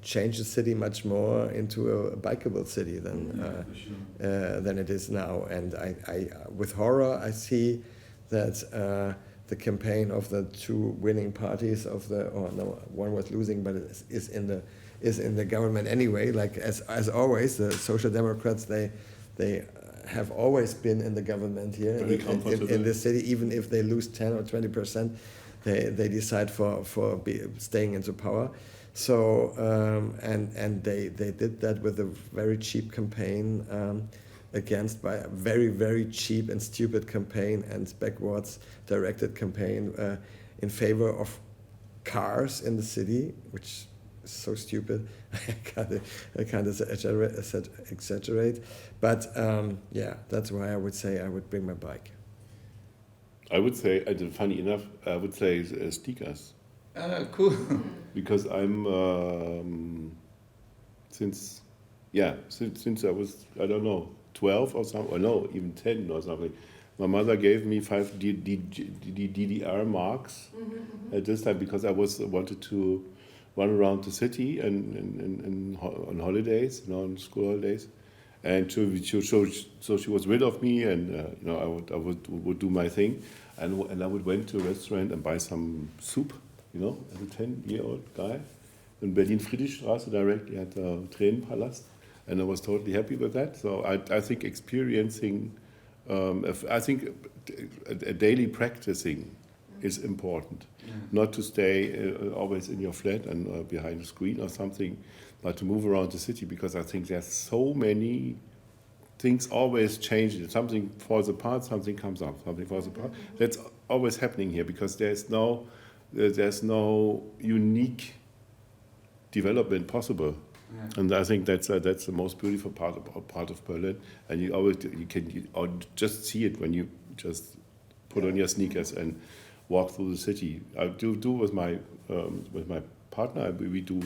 change the city much more into a bikeable city than it is now. And I with horror, I see that the campaign of the two winning parties one was losing, but it is in the government anyway. Like as always, the Social Democrats they have always been in the government here in this city, even if they lose 10 or 20%, they decide for staying into power. So and they did that with a very cheap campaign by a very, very cheap and stupid campaign and backwards directed campaign in favor of cars in the city, which is so stupid. I can't exaggerate, but that's why I would say I would bring my bike. I would say, funny enough, I would say sneakers. Cool. Because I'm since I was, I don't know, 12 or something, or no, even 10 or something. My mother gave me 5 DDR marks at this time because I wanted to run around the city and on holidays, on school holidays. And so she was rid of me, and I would do my thing, and I would went to a restaurant and buy some soup, as a 10-year-old guy, in Berlin Friedrichstraße directly at the Tränenpalast, and I was totally happy with that. So I think experiencing, I think a daily practicing is important, not to stay always in your flat and behind a screen or something, but to move around the city, because I think there's so many things always changing. Something falls apart, something comes up, something falls apart. That's always happening here because there's no unique development possible. Yeah. And I think that's the most beautiful part of Berlin. And you can just see it when you just put on your sneakers and walk through the city. I do with my partner. We do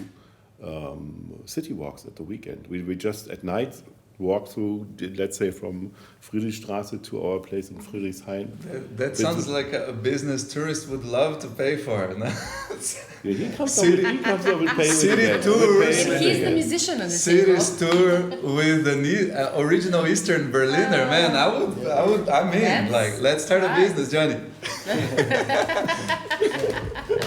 city walks at the weekend. We just at night walk through, let's say, from Friedrichstraße to our place in Friedrichshain. That sounds like a business tourist would love to pay for. No? He comes over and pays city tours. He's the musician on the Cities tour with the original Eastern Berliner. Man, I'm in. Let's start a business, Johnny.